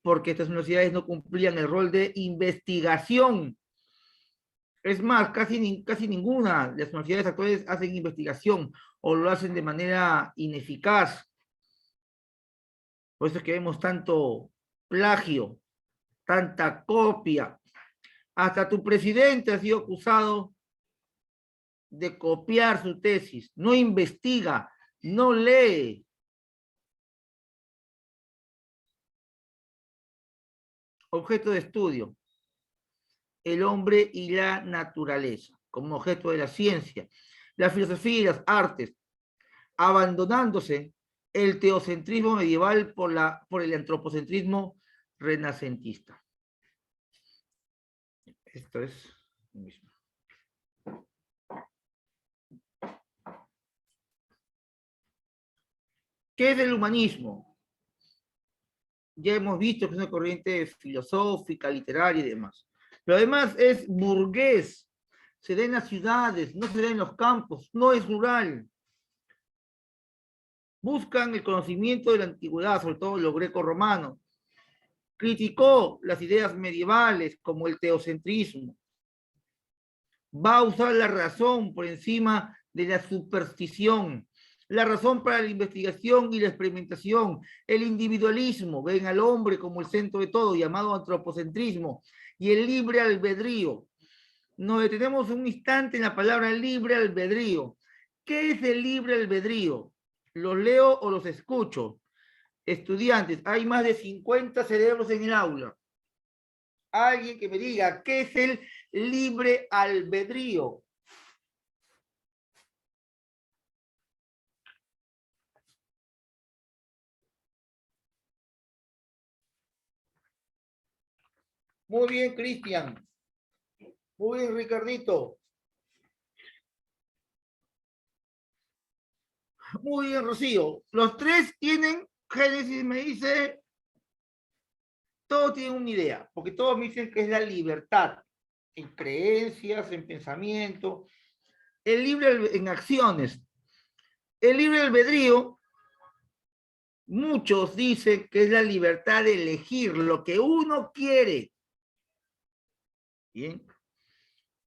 Porque estas universidades no cumplían el rol de investigación. Es más, casi ninguna de las universidades actuales hacen investigación o lo hacen de manera ineficaz. Por eso es que vemos tanto plagio, tanta copia. Hasta tu presidente ha sido acusado de copiar su tesis. No investiga, no lee. Objeto de estudio: el hombre y la naturaleza, como objeto de la ciencia, la filosofía y las artes, abandonándose el teocentrismo medieval por el antropocentrismo renacentista. Esto es lo mismo. ¿Qué es el humanismo? Ya hemos visto que es una corriente filosófica, literaria y demás. Pero además es burgués, se da en las ciudades, no se da en los campos, no es rural. Buscan el conocimiento de la antigüedad, sobre todo lo greco-romano. Criticó las ideas medievales como el teocentrismo. Va a usar la razón por encima de la superstición. La razón para la investigación y la experimentación, el individualismo, ven al hombre como el centro de todo, llamado antropocentrismo, y el libre albedrío. Nos detenemos un instante en la palabra libre albedrío. ¿Qué es el libre albedrío? ¿Los leo o los escucho? Estudiantes, hay más de 50 cerebros en el aula. Alguien que me diga, ¿qué es el libre albedrío? Muy bien, Cristian. Muy bien, Ricardito. Muy bien, Rocío. Los tres tienen, Génesis me dice, todos tienen una idea, porque todos me dicen que es la libertad, en creencias, en pensamiento, el libre en acciones. El libre albedrío, muchos dicen que es la libertad de elegir lo que uno quiere. Bien.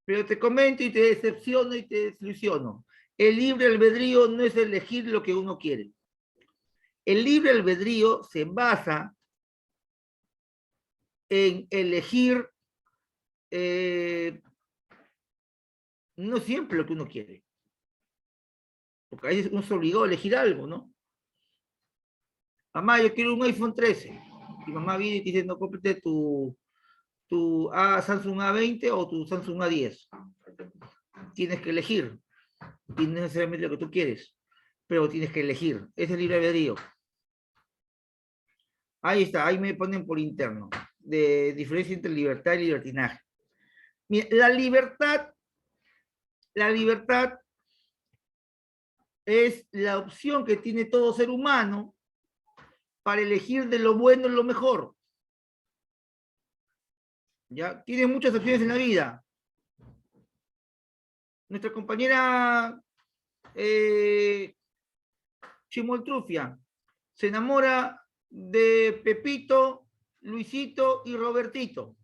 Pero te comento y te decepciono y te desilusiono. El libre albedrío no es elegir lo que uno quiere. El libre albedrío se basa en elegir no siempre lo que uno quiere. Porque a veces uno se obligó a elegir algo, ¿no? Mamá, yo quiero un iPhone 13. Y mamá viene y te dice, no, cómprate tu Samsung A20 o tu Samsung A10. Tienes que elegir. Y no necesariamente lo que tú quieres, pero tienes que elegir. Es el libre albedrío. Ahí está, ahí me ponen por interno. De diferencia entre libertad y libertinaje. Mira, la libertad es la opción que tiene todo ser humano para elegir de lo bueno lo mejor. ¿Ya? Tienes muchas opciones en la vida. Nuestra compañera Chimoltrufia se enamora de Pepito, Luisito y Robertito.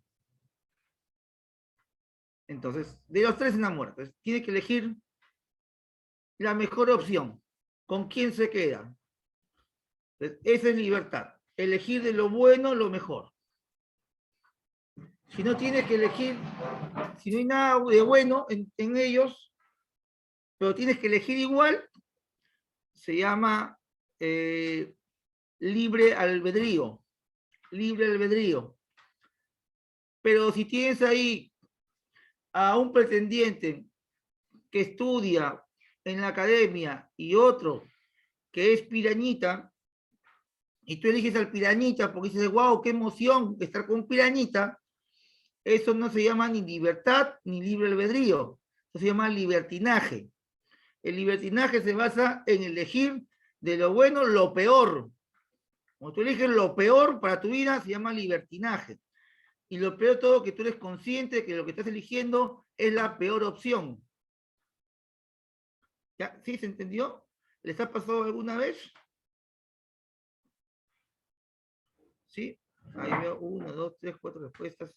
Entonces, de los tres se enamora. Entonces, tiene que elegir la mejor opción. ¿Con quién se queda? Entonces, esa es libertad. Elegir de lo bueno lo mejor. Si no tienes que elegir, si no hay nada de bueno en ellos, pero tienes que elegir igual, se llama libre albedrío. Libre albedrío. Pero si tienes ahí a un pretendiente que estudia en la academia y otro que es pirañita, y tú eliges al pirañita porque dices, wow, qué emoción estar con un pirañita, eso no se llama ni libertad ni libre albedrío, eso se llama libertinaje. El libertinaje se basa en elegir de lo bueno lo peor. Cuando tú eliges lo peor para tu vida, se llama libertinaje. Y lo peor de todo, que tú eres consciente de que lo que estás eligiendo es la peor opción. ¿Ya? ¿Sí se entendió? ¿Les ha pasado alguna vez? ¿Sí? Ahí veo 1, 2, 3, 4 respuestas.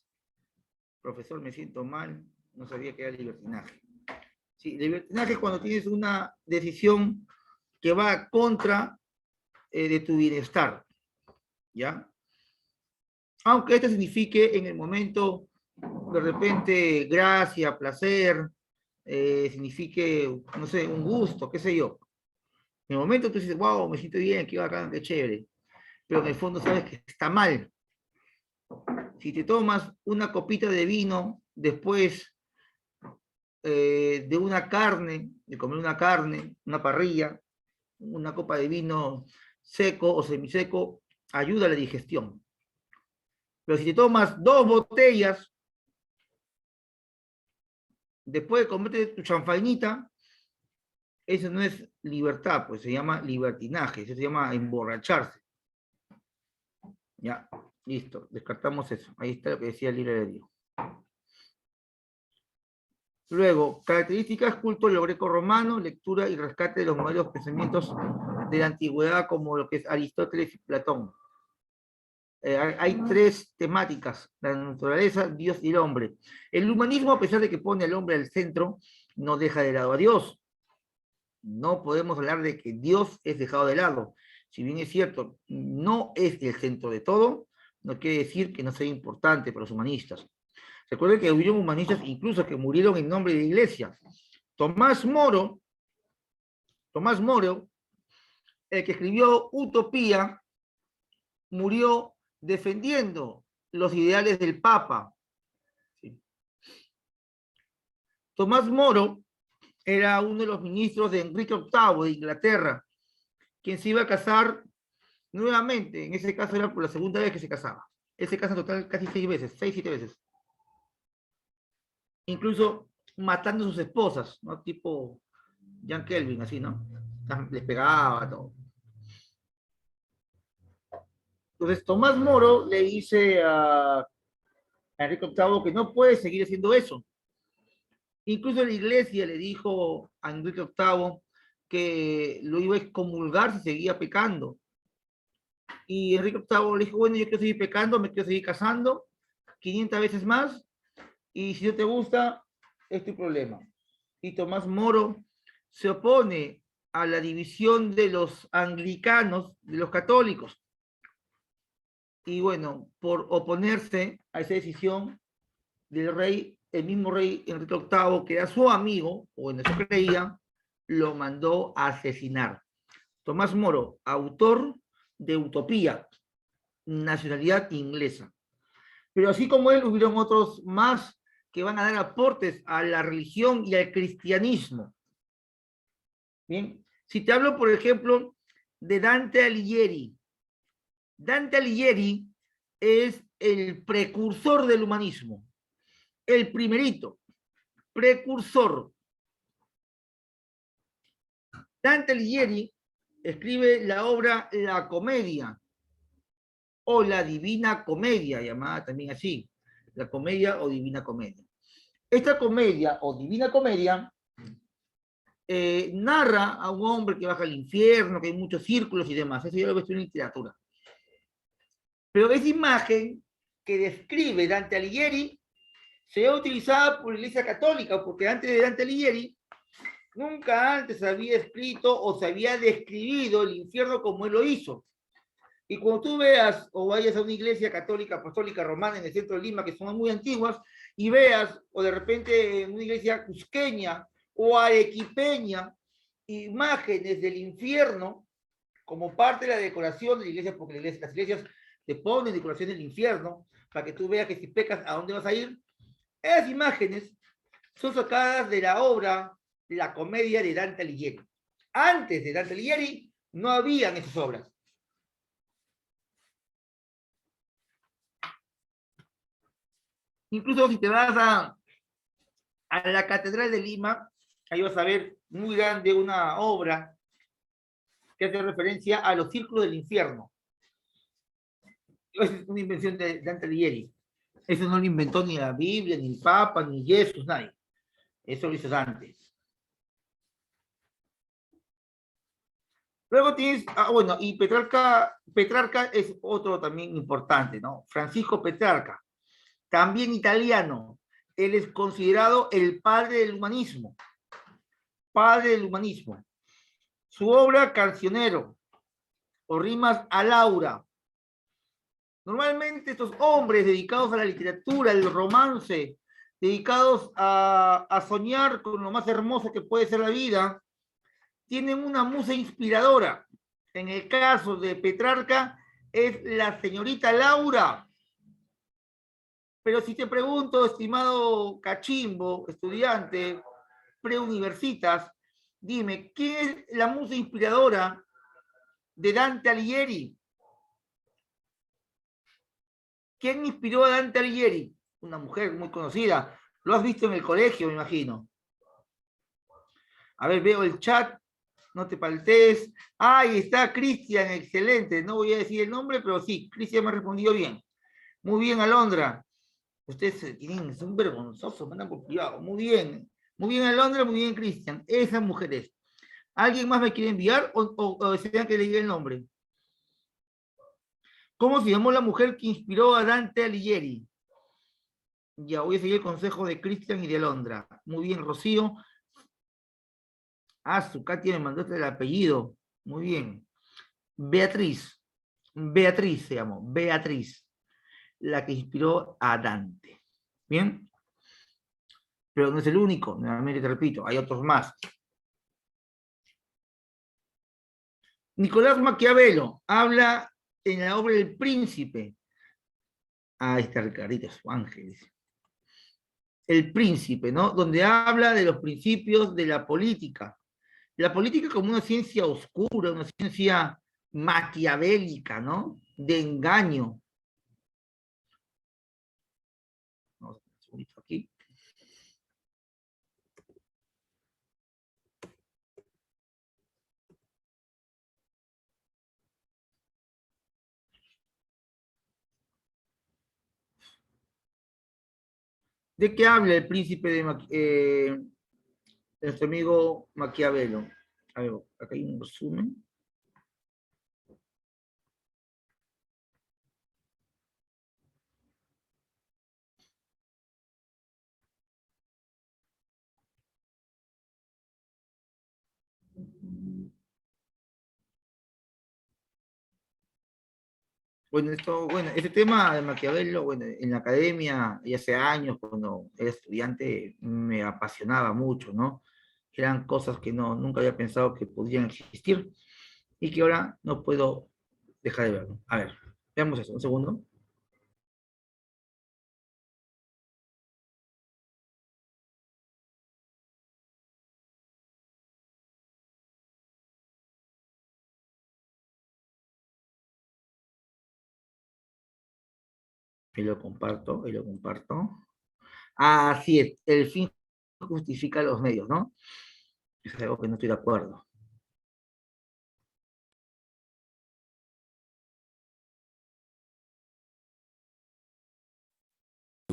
Profesor, me siento mal. No sabía que era libertinaje. Sí, libertinaje es cuando tienes una decisión que va contra de tu bienestar. ¿Ya? Aunque esto signifique en el momento, de repente, gracia, placer, signifique, no sé, un gusto, qué sé yo. En el momento tú dices, wow, me siento bien, qué bacán, qué chévere. Pero en el fondo sabes que está mal. Si te tomas una copita de vino después de una carne, de comer una carne, una parrilla, una copa de vino seco o semiseco, ayuda a la digestión. Pero si te tomas 2 botellas después de comerte tu chanfainita, eso no es libertad, pues se llama libertinaje, eso se llama emborracharse. Ya, listo, descartamos eso. Ahí está lo que decía el libre de Dios. Luego, características, culto lo greco-romano, lectura y rescate de los modelos pensamientos de la antigüedad como lo que es Aristóteles y Platón. Hay 3 temáticas, la naturaleza, Dios y el hombre. El humanismo, a pesar de que pone al hombre al centro, no deja de lado a Dios. No podemos hablar de que Dios es dejado de lado. Si bien es cierto, no es el centro de todo, no quiere decir que no sea importante para los humanistas. Recuerden que hubieron humanistas incluso que murieron en nombre de la iglesia. Tomás Moro, el que escribió Utopía, murió defendiendo los ideales del Papa. ¿Sí? Tomás Moro era uno de los ministros de Enrique VIII de Inglaterra, quien se iba a casar nuevamente, en ese caso era por la segunda vez que se casaba. Él se casa en total casi 6 veces, 6, 7 veces. Incluso matando a sus esposas, ¿no? Tipo Jan Kelvin, así, ¿no? Les pegaba, todo. Entonces, Tomás Moro le dice a Enrique VIII que no puede seguir haciendo eso. Incluso la iglesia le dijo a Enrique VIII que lo iba a excomulgar si seguía pecando. Y Enrique VIII le dijo, bueno, yo quiero seguir pecando, me quiero seguir casando 500 veces más, y si no te gusta, es tu problema. Y Tomás Moro se opone a la división de los anglicanos, de los católicos. Y bueno, por oponerse a esa decisión del rey, el mismo rey Enrique VIII, que era su amigo, o en eso creía, lo mandó a asesinar. Tomás Moro, autor de Utopía, nacionalidad inglesa. Pero así como él, hubieron otros más que van a dar aportes a la religión y al cristianismo. Bien, si te hablo, por ejemplo, de Dante Alighieri. Dante Alighieri es el precursor del humanismo, el primerito, precursor. Dante Alighieri escribe la obra La Comedia, o la Divina Comedia, llamada también así. la comedia o Divina Comedia. Esta comedia o Divina Comedia narra a un hombre que baja al infierno, que hay muchos círculos y demás. Eso ya lo he visto en literatura. Pero esa imagen que describe Dante Alighieri se ha utilizado por la Iglesia Católica, porque antes de Dante Alighieri nunca antes se había escrito o se había describido el infierno como él lo hizo. Y cuando tú veas o vayas a una iglesia católica, apostólica, romana en el centro de Lima, que son muy antiguas, y veas, o de repente en una iglesia cusqueña o arequipeña, imágenes del infierno como parte de la decoración de la iglesia, porque las iglesias te ponen decoración del infierno, para que tú veas que si pecas, ¿a dónde vas a ir? Esas imágenes son sacadas de la obra, de la comedia de Dante Alighieri. Antes de Dante Alighieri no habían esas obras. Incluso si te vas a la Catedral de Lima, ahí vas a ver muy grande una obra que hace referencia a los círculos del infierno. Esa es una invención de Dante Alighieri. Eso no lo inventó ni la Biblia, ni el Papa, ni Jesús, nadie. Eso lo hizo Dante. Luego tienes, bueno, y Petrarca es otro también importante, ¿no? Francisco Petrarca, también italiano. Él es considerado el padre del humanismo. Padre del humanismo. Su obra, Cancionero, o Rimas a Laura. Normalmente estos hombres dedicados a la literatura, al romance, dedicados a soñar con lo más hermoso que puede ser la vida, tienen una musa inspiradora. En el caso de Petrarca es la señorita Laura. Pero si te pregunto, estimado cachimbo, estudiante, preuniversitas, dime, ¿quién es la musa inspiradora de Dante Alighieri? ¿Quién inspiró a Dante Alighieri? Una mujer muy conocida. Lo has visto en el colegio, me imagino. A ver, veo el chat. No te paltees. Ahí está Cristian, excelente. No voy a decir el nombre, pero sí, Cristian me ha respondido bien. Muy bien, Alondra. Ustedes son vergonzosos, mandan por privado. Muy bien. Muy bien, Alondra, muy bien, Cristian. Esas mujeres. ¿Alguien más me quiere enviar o desean que le diga el nombre? ¿Cómo se llamó la mujer que inspiró a Dante Alighieri? Ya voy a seguir el consejo de Cristian y de Alondra. Muy bien, Rocío. Su Katia me mandó el apellido. Muy bien. Beatriz. Beatriz se llamó. Beatriz. La que inspiró a Dante. ¿Bien? Pero no es el único. Nuevamente te repito, hay otros más. Nicolás Maquiavelo habla en la obra El Príncipe. Ahí está Ricardito, su ángel. El Príncipe, ¿no? Donde habla de los principios de la política. La política como una ciencia oscura, una ciencia maquiavélica, ¿no? De engaño. Vamos a ver un segundito aquí. ¿De qué habla el príncipe de nuestro amigo Maquiavelo? A ver, acá hay un resumen. Bueno, este tema de Maquiavelo, bueno, en la academia y hace años, cuando era estudiante, me apasionaba mucho, ¿no? Eran cosas que nunca había pensado que podían existir y que ahora no puedo dejar de verlo. A ver, veamos eso, un segundo. Y lo comparto, y lo comparto. Así es, el fin justifica los medios, ¿no? Es algo que no estoy de acuerdo.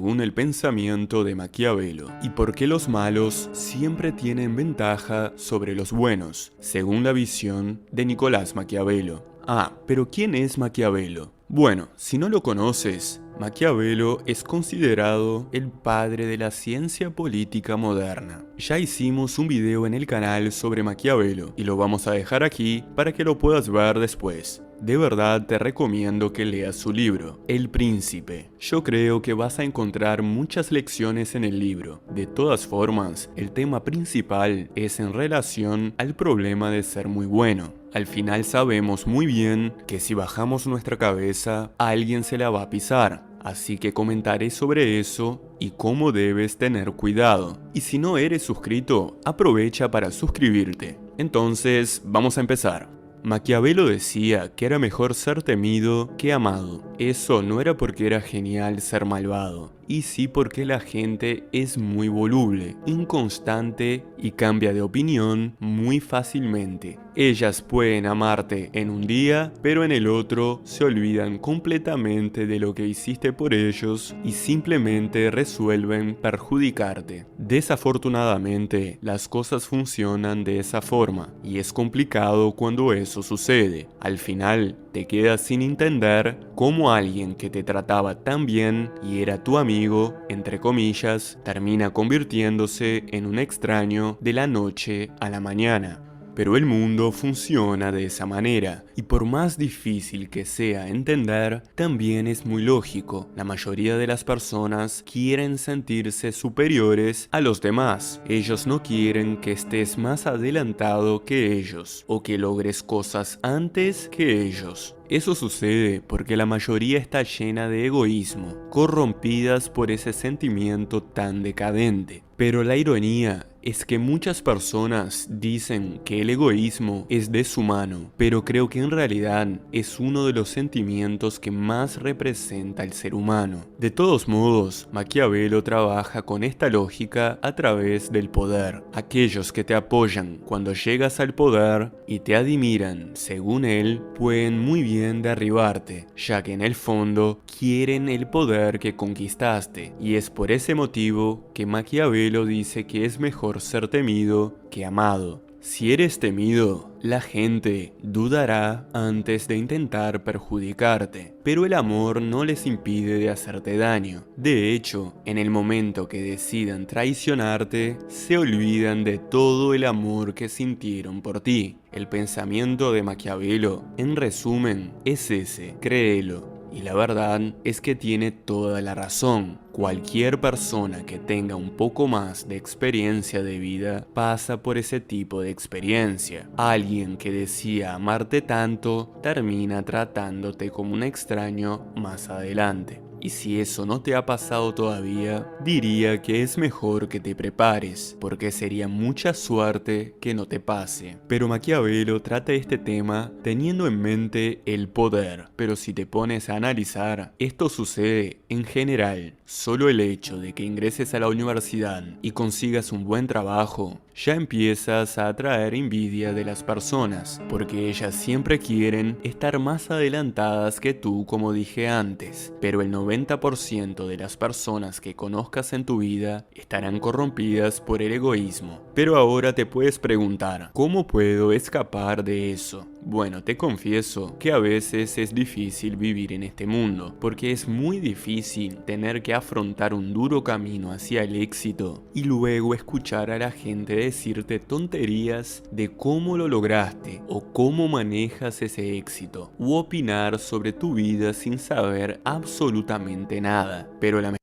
según el pensamiento de Maquiavelo, y por qué los malos siempre tienen ventaja sobre los buenos, según la visión de Nicolás Maquiavelo. Ah, pero ¿quién es Maquiavelo? Bueno, si no lo conoces, Maquiavelo es considerado el padre de la ciencia política moderna. Ya hicimos un video en el canal sobre Maquiavelo y lo vamos a dejar aquí para que lo puedas ver después. De verdad te recomiendo que leas su libro, El Príncipe. Yo creo que vas a encontrar muchas lecciones en el libro. De todas formas, el tema principal es en relación al problema de ser muy bueno. Al final sabemos muy bien que si bajamos nuestra cabeza, alguien se la va a pisar. Así que comentaré sobre eso y cómo debes tener cuidado. Y si no eres suscrito, aprovecha para suscribirte. Entonces, vamos a empezar. Maquiavelo decía que era mejor ser temido que amado. Eso no era porque era genial ser malvado, y sí porque la gente es muy voluble, inconstante y cambia de opinión muy fácilmente. Ellas pueden amarte en un día, pero en el otro se olvidan completamente de lo que hiciste por ellos y simplemente resuelven perjudicarte. Desafortunadamente, las cosas funcionan de esa forma, y es complicado cuando eso sucede. Al final, te quedas sin entender cómo alguien que te trataba tan bien y era tu amigo, entre comillas, termina convirtiéndose en un extraño de la noche a la mañana. Pero el mundo funciona de esa manera, y por más difícil que sea entender, también es muy lógico. La mayoría de las personas quieren sentirse superiores a los demás. Ellos no quieren que estés más adelantado que ellos, o que logres cosas antes que ellos. Eso sucede porque la mayoría está llena de egoísmo, corrompidas por ese sentimiento tan decadente. Pero la ironía es que muchas personas dicen que el egoísmo es deshumano, pero creo que en realidad es uno de los sentimientos que más representa al ser humano. De todos modos, Maquiavelo trabaja con esta lógica a través del poder. Aquellos que te apoyan cuando llegas al poder y te admiran, según él, pueden muy bien derribarte, ya que en el fondo quieren el poder que conquistaste, y es por ese motivo que Maquiavelo dice que es mejor ser temido que amado. Si eres temido, la gente dudará antes de intentar perjudicarte, pero el amor no les impide de hacerte daño. De hecho, en el momento que decidan traicionarte, se olvidan de todo el amor que sintieron por ti. El pensamiento de Maquiavelo, en resumen, es ese, créelo. Y la verdad es que tiene toda la razón. Cualquier persona que tenga un poco más de experiencia de vida pasa por ese tipo de experiencia. Alguien que decía amarte tanto termina tratándote como un extraño más adelante. Y si eso no te ha pasado todavía, diría que es mejor que te prepares, porque sería mucha suerte que no te pase. Pero Maquiavelo trata este tema teniendo en mente el poder. Pero si te pones a analizar, esto sucede en general. Solo el hecho de que ingreses a la universidad y consigas un buen trabajo, ya empiezas a atraer envidia de las personas, porque ellas siempre quieren estar más adelantadas que tú, como dije antes, pero el 90% de las personas que conozcas en tu vida estarán corrompidas por el egoísmo. Pero ahora te puedes preguntar, ¿cómo puedo escapar de eso? Bueno, te confieso que a veces es difícil vivir en este mundo, porque es muy difícil tener que afrontar un duro camino hacia el éxito y luego escuchar a la gente decirte tonterías de cómo lo lograste o cómo manejas ese éxito, u opinar sobre tu vida sin saber absolutamente nada. Pero la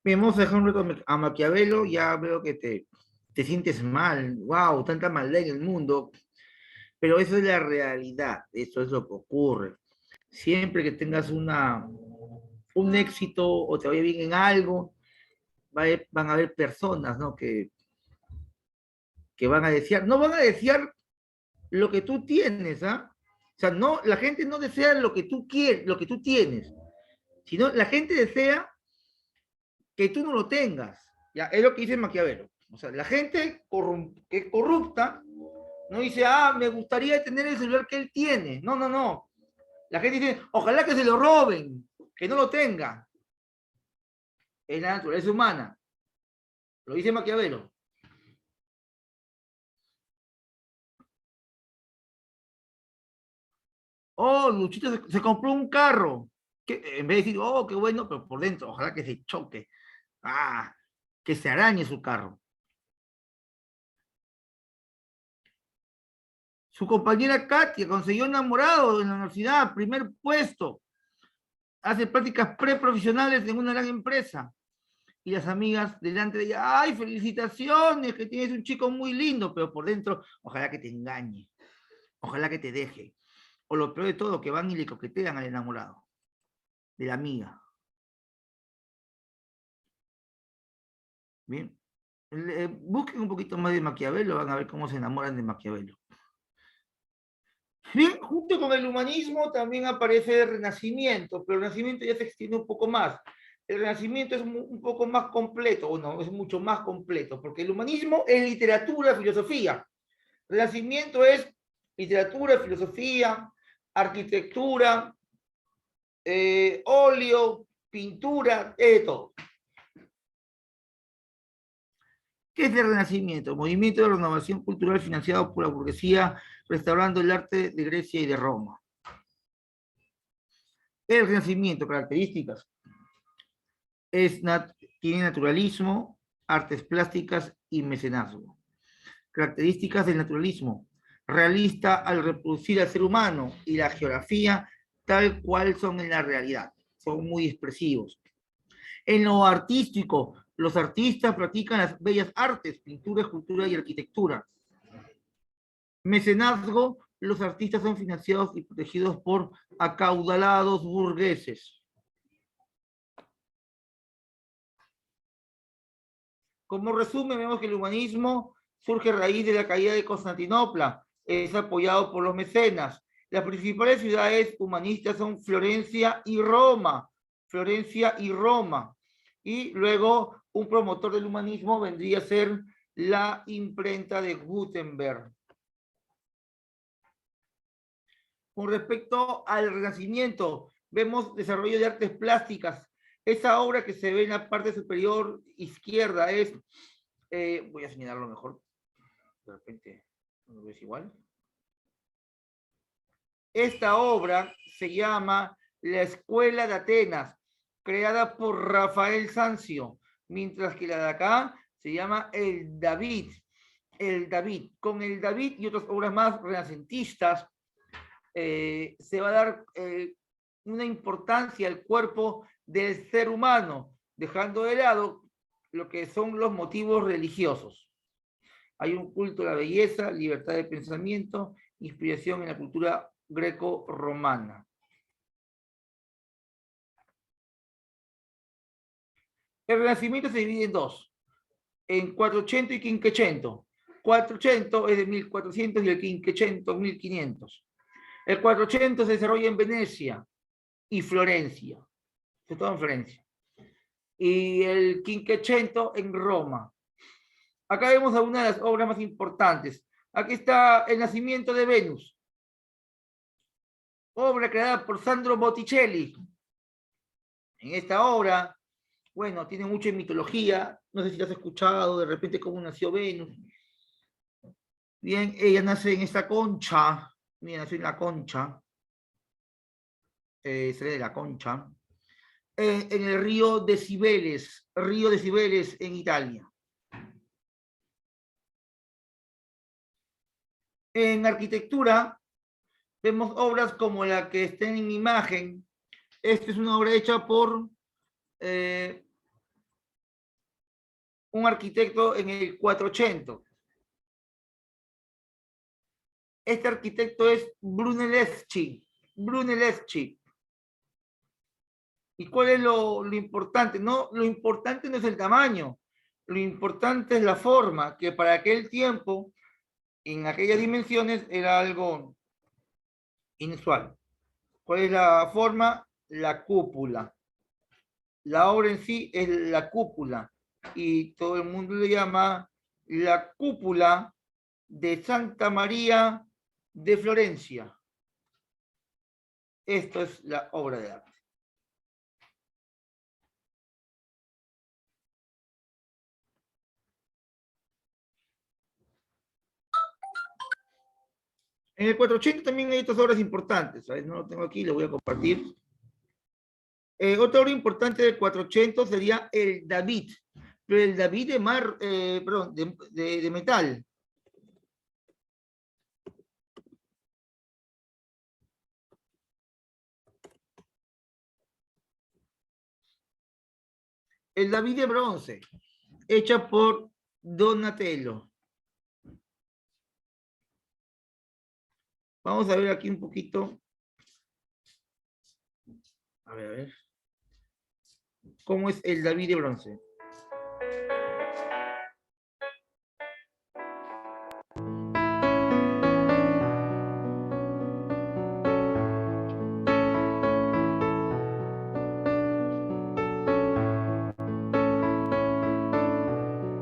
Bien, vamos a dejar un rato a Maquiavelo, ya veo que te sientes mal, wow, tanta maldad en el mundo, pero eso es la realidad, eso es lo que ocurre. Siempre que tengas un éxito o te vaya bien en algo, van a haber personas, ¿no? Que van a desear, no van a desear lo que tú tienes, ¿ah? O sea, no, la gente no desea lo que tú quieres, lo que tú tienes, sino la gente desea que tú no lo tengas. Ya, es lo que dice Maquiavelo. O sea, la gente que es corrupta no dice, ah, me gustaría tener el celular que él tiene. No, no, no. La gente dice, ojalá que se lo roben, que no lo tenga. en la naturaleza humana. Lo dice Maquiavelo. Oh, Luchito se compró un carro. Que, en vez de decir, oh, qué bueno, pero por dentro, ojalá que se choque. Ah, que se arañe su carro. Su compañera Katia consiguió enamorado en la universidad, primer puesto. Hace prácticas preprofesionales en una gran empresa. Y las amigas delante de ella, ay, felicitaciones, que tienes un chico muy lindo, pero por dentro, ojalá que te engañe, ojalá que te deje. O lo peor de todo, que van y le coquetean al enamorado, de la amiga. Bien. Busquen un poquito más de Maquiavelo, van a ver cómo se enamoran de Maquiavelo. Bien, junto con el humanismo también aparece el Renacimiento, pero el Renacimiento ya se extiende un poco más. El Renacimiento es un poco más completo, o no, es mucho más completo, porque el humanismo es literatura, filosofía. El Renacimiento es literatura, filosofía, arquitectura, óleo, pintura, todo. ¿Qué es el Renacimiento? Movimiento de renovación cultural financiado por la burguesía, restaurando el arte de Grecia y de Roma. El Renacimiento, características. Tiene naturalismo, artes plásticas y mecenazgo. Características del naturalismo. Realista al reproducir al ser humano y la geografía tal cual son en la realidad. Son muy expresivos. En lo artístico, los artistas practican las bellas artes, pintura, escultura y arquitectura. Mecenazgo, los artistas son financiados y protegidos por acaudalados burgueses. Como resumen, vemos que el humanismo surge a raíz de la caída de Constantinopla, es apoyado por los mecenas. Las principales ciudades humanistas son Florencia y Roma. Florencia y Roma. Y luego un promotor del humanismo vendría a ser la imprenta de Gutenberg. Con respecto al Renacimiento, vemos desarrollo de artes plásticas. Esa obra que se ve en la parte superior izquierda es, voy a señalarlo mejor, de repente no lo ves igual. Esta obra se llama La Escuela de Atenas, creada por Rafael Sanzio, mientras que la de acá se llama El David. El David. Con el David y otras obras más renacentistas, se va a dar una importancia al cuerpo del ser humano, dejando de lado lo que son los motivos religiosos. Hay un culto a la belleza, libertad de pensamiento, inspiración en la cultura greco-romana. El Renacimiento se divide en dos, en 400 y 500. 400 es de 1400 y el 500 1500. El 400 se desarrolla en Venecia y Florencia, sobre todo en Florencia. Y el 500 en Roma. Acá vemos algunas de las obras más importantes. Aquí está El nacimiento de Venus, obra creada por Sandro Botticelli. En esta obra, bueno, tiene mucha mitología, no sé si has escuchado de repente cómo nació Venus. Bien, ella nace en esta concha, mira, nació en la concha, se ve de la concha, en el río de Cibeles en Italia. En arquitectura, vemos obras como la que está en imagen. Esta es una obra hecha por un arquitecto en el 400. Este arquitecto es Brunelleschi. Brunelleschi. ¿Y cuál es lo importante? No, lo importante no es el tamaño, lo importante es la forma, que para aquel tiempo, en aquellas dimensiones, era algo inusual. ¿Cuál es la forma? La cúpula. La obra en sí es la cúpula, y todo el mundo le llama la cúpula de Santa María de Florencia. Esto es la obra de arte. En el 480 también hay otras obras importantes, ¿sabes? No lo tengo aquí, lo voy a compartir. Otra obra importante del 480 sería el David, pero el David de metal. El David de bronce, hecha por Donatello. Vamos a ver aquí un poquito. A ver. ¿Cómo es el David de bronce?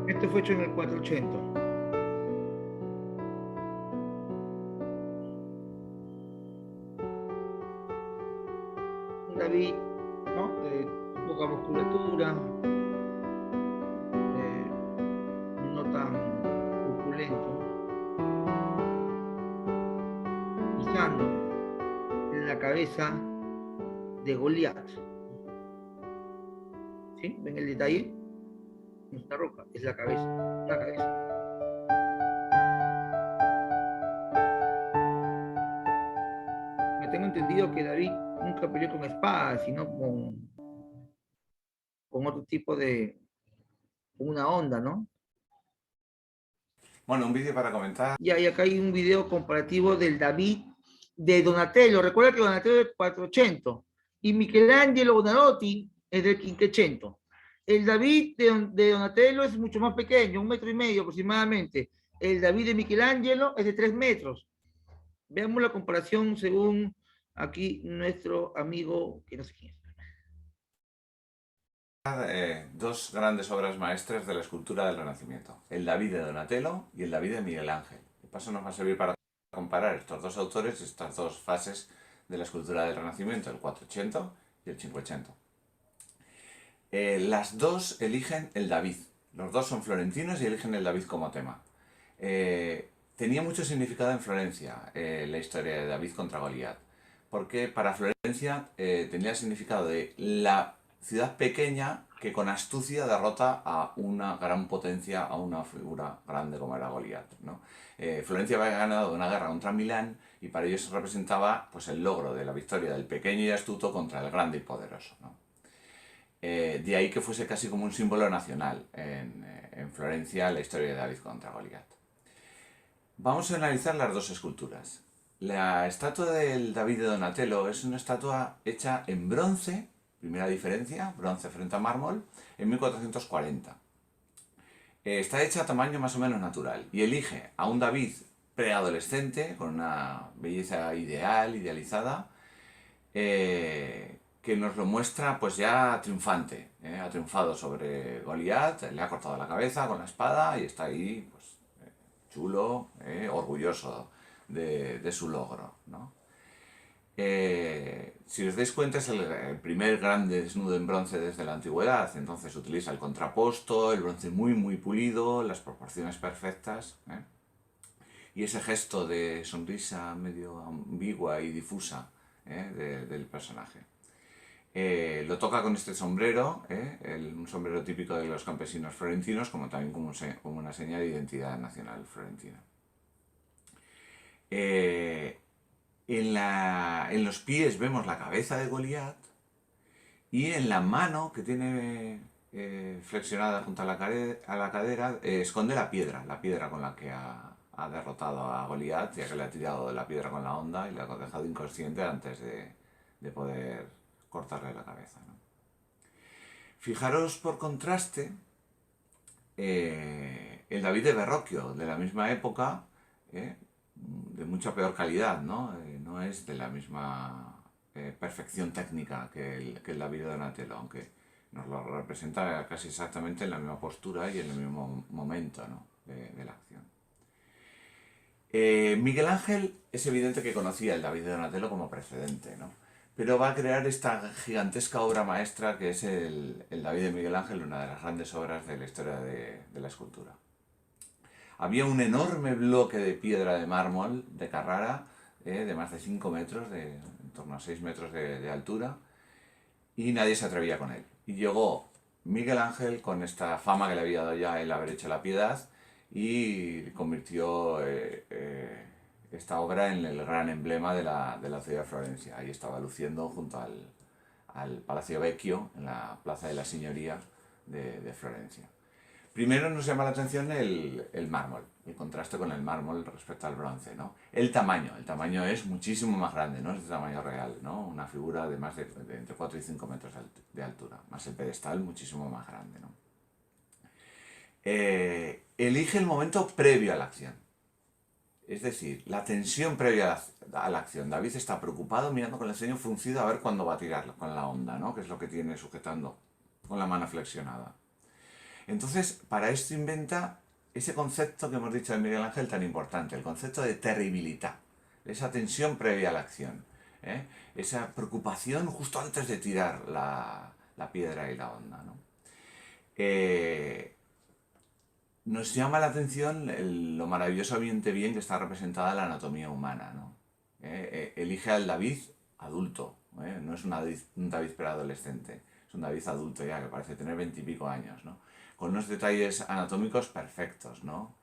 Este fue hecho en el 480. Un David, ¿no? De poca musculatura, no tan opulento, pisando en la cabeza de Goliat. ¿Sí? ¿Ven el detalle? No es una roca, es la cabeza, una cabeza. Me tengo entendido que David nunca peleó con espadas, sino con otro tipo de, una onda, ¿no? Bueno, un vídeo para comentar. Y acá hay un video comparativo del David de Donatello. Recuerda que Donatello es 400 y Michelangelo Buonarroti es del 500. El David de Donatello es mucho más pequeño, 1,5 metros aproximadamente. El David de Michelangelo es de 3 metros. Veamos la comparación según aquí nuestro amigo, que no sé quién es. Dos grandes obras maestras de la escultura del Renacimiento, el David de Donatello y el David de Miguel Ángel. De paso nos va a servir para comparar estos dos autores y estas dos fases de la escultura del Renacimiento, el 480 y el 580. Las dos eligen el David, los dos son florentinos y eligen el David como tema. Tenía mucho significado en Florencia la historia de David contra Goliat, porque para Florencia tenía el significado de la ciudad pequeña que con astucia derrota a una gran potencia, a una figura grande como era Goliat, ¿no? Florencia había ganado una guerra contra Milán y para ellos representaba pues, el logro de la victoria del pequeño y astuto contra el grande y poderoso, ¿no? De ahí que fuese casi como un símbolo nacional en Florencia la historia de David contra Goliat. Vamos a analizar las dos esculturas. La estatua del David de Donatello es una estatua hecha en bronce, primera diferencia, bronce frente a mármol, en 1440. Está hecha a tamaño más o menos natural y elige a un David preadolescente, con una belleza ideal, idealizada, que nos lo muestra pues ya triunfante. Ha triunfado sobre Goliat, le ha cortado la cabeza con la espada y está ahí pues, chulo, orgulloso de su logro, ¿no? Si os dais cuenta es el primer gran desnudo en bronce desde la antigüedad, entonces utiliza el contraposto, el bronce muy pulido, las proporciones perfectas, y ese gesto de sonrisa medio ambigua y difusa del personaje. Lo toca con este sombrero, un sombrero típico de los campesinos florentinos, como también como una señal de identidad nacional florentina. En los pies vemos la cabeza de Goliat y en la mano que tiene flexionada junto a la cadera esconde la piedra con la que ha derrotado a Goliat, ya que le ha tirado la piedra con la honda y le ha dejado inconsciente antes de poder cortarle la cabeza, ¿no? Fijaros por contraste el David de Verrocchio, de la misma época, de mucha peor calidad, ¿no? No es de la misma perfección técnica que el David de Donatello, aunque nos lo representa casi exactamente en la misma postura y en el mismo momento, ¿no? de la acción. Miguel Ángel es evidente que conocía el David de Donatello como precedente, ¿no? Pero va a crear esta gigantesca obra maestra que es el David de Miguel Ángel, una de las grandes obras de la historia de la escultura. Había un enorme bloque de piedra de mármol de Carrara, de más de 5 metros, en torno a 6 metros de altura, y nadie se atrevía con él. Y llegó Miguel Ángel con esta fama que le había dado ya el haber hecho la Piedad y convirtió esta obra en el gran emblema de la ciudad de Florencia. Ahí estaba luciendo junto al Palacio Vecchio, en la Plaza de la Signoria de Florencia. Primero nos llama la atención el mármol, el contraste con el mármol respecto al bronce, ¿no? El tamaño es muchísimo más grande, no es de tamaño real, ¿no? Una figura de más de entre 4 y 5 metros de altura, más el pedestal muchísimo más grande, ¿no? Elige el momento previo a la acción, es decir, la tensión previa a la acción. David está preocupado mirando con el ceño fruncido a ver cuándo va a tirar con la honda, ¿no? Que es lo que tiene sujetando con la mano flexionada. Entonces, para esto inventa ese concepto que hemos dicho de Miguel Ángel tan importante, el concepto de terribilità, esa tensión previa a la acción, esa preocupación justo antes de tirar la piedra y la honda, ¿no? Nos llama la atención lo maravillosamente bien que está representada la anatomía humana, ¿no? Elige al David adulto, no es un David preadolescente, es un David adulto ya que parece tener 20 y pico años, ¿no? Con unos detalles anatómicos perfectos, ¿no?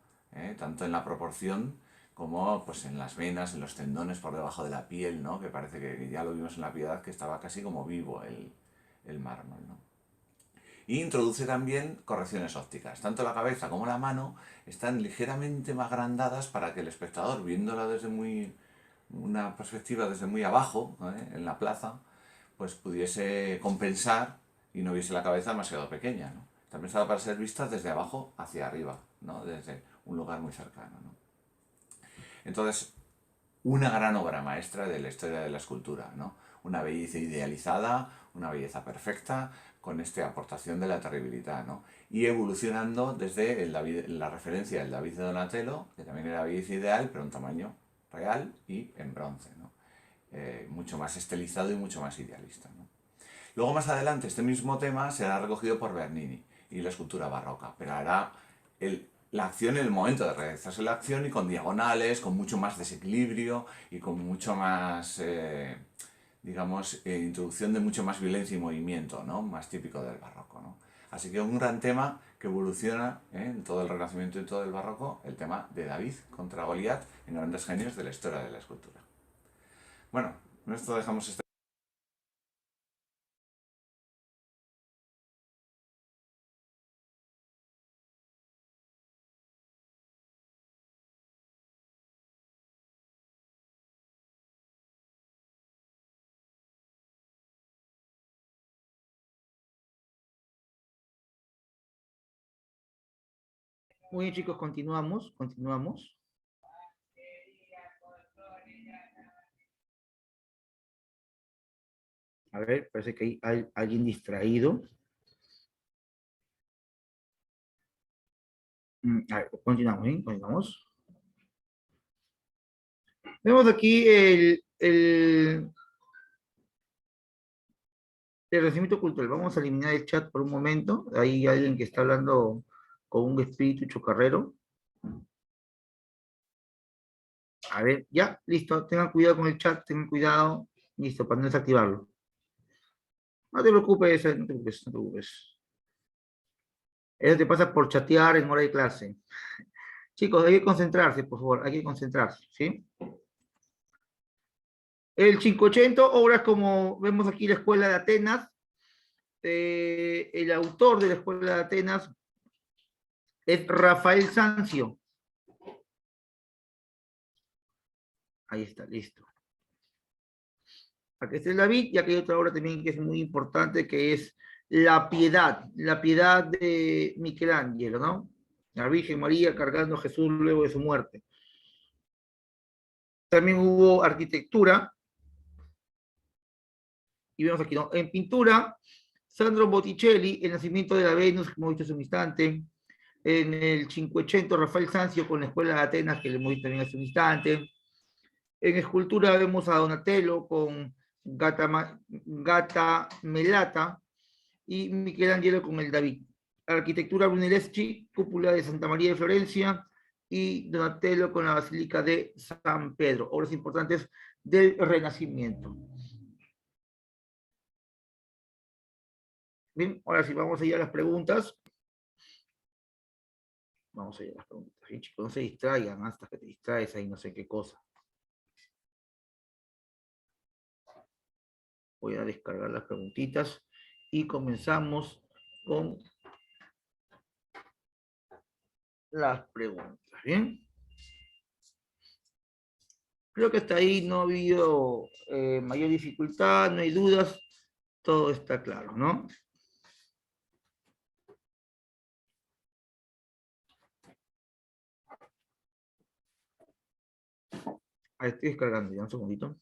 Tanto en la proporción como pues, en las venas, en los tendones por debajo de la piel, ¿no? Que parece que ya lo vimos en la Piedad, que estaba casi como vivo el mármol, ¿no? Y introduce también correcciones ópticas. Tanto la cabeza como la mano están ligeramente más agrandadas para que el espectador, viéndola desde una perspectiva desde muy abajo, en la plaza, pues pudiese compensar y no viese la cabeza demasiado pequeña, ¿no? Está pensada para ser vista desde abajo hacia arriba, ¿no? Desde un lugar muy cercano, ¿no? Entonces, una gran obra maestra de la historia de la escultura, ¿no? Una belleza idealizada, una belleza perfecta, con esta aportación de la terribilità, ¿no? Y evolucionando desde la referencia del David de Donatello, que también era belleza ideal, pero en tamaño real y en bronce, ¿no? Mucho más estilizado y mucho más idealista, ¿no? Luego más adelante este mismo tema será recogido por Bernini y la escultura barroca, pero hará la acción en el momento de realizarse la acción y con diagonales, con mucho más desequilibrio y con mucho más, introducción de mucho más violencia y movimiento, ¿no? Más típico del barroco, ¿no? Así que un gran tema que evoluciona en todo el Renacimiento y todo el barroco, el tema de David contra Goliat en grandes genios de la historia de la escultura. Bueno, con esto dejamos este. Muy bien, chicos, continuamos. A ver, parece que hay alguien distraído. A ver, continuamos. Vemos aquí el renacimiento cultural. Vamos a eliminar el chat por un momento. Hay alguien que está hablando con un espíritu chocarrero. A ver, ya, listo. Tengan cuidado con el chat, tengan cuidado. Listo, para no desactivarlo. No te preocupes, no te preocupes. Eso te pasa por chatear en hora de clase. Chicos, hay que concentrarse, por favor, hay que concentrarse, ¿sí? El 580, obras como vemos aquí la Escuela de Atenas. El autor de la Escuela de Atenas es Rafael Sanzio. Ahí está, listo. Aquí está el David, y aquí hay otra obra también que es muy importante, que es la Piedad de Michelangelo, ¿no? La Virgen María cargando a Jesús luego de su muerte. También hubo arquitectura, y vemos aquí, ¿no? En pintura, Sandro Botticelli, El nacimiento de la Venus, como hemos visto hace un instante. En el 580, Rafael Sanzio con la Escuela de Atenas, que le hemos visto también hace un instante. En escultura vemos a Donatello con Gata Melata y Michelangelo con el David. Arquitectura Brunelleschi, cúpula de Santa María de Florencia, y Donatello con la Basílica de San Pedro, obras importantes del Renacimiento. Bien, ahora sí, vamos a ir a las preguntas. Vamos a ir a las preguntas. Bien, chicos, no se distraigan hasta que te distraes ahí, no sé qué cosa. Voy a descargar las preguntitas y comenzamos con las preguntas. Bien. Creo que hasta ahí no ha habido mayor dificultad, no hay dudas, todo está claro, ¿no? Ahí estoy descargando, ya un segundito.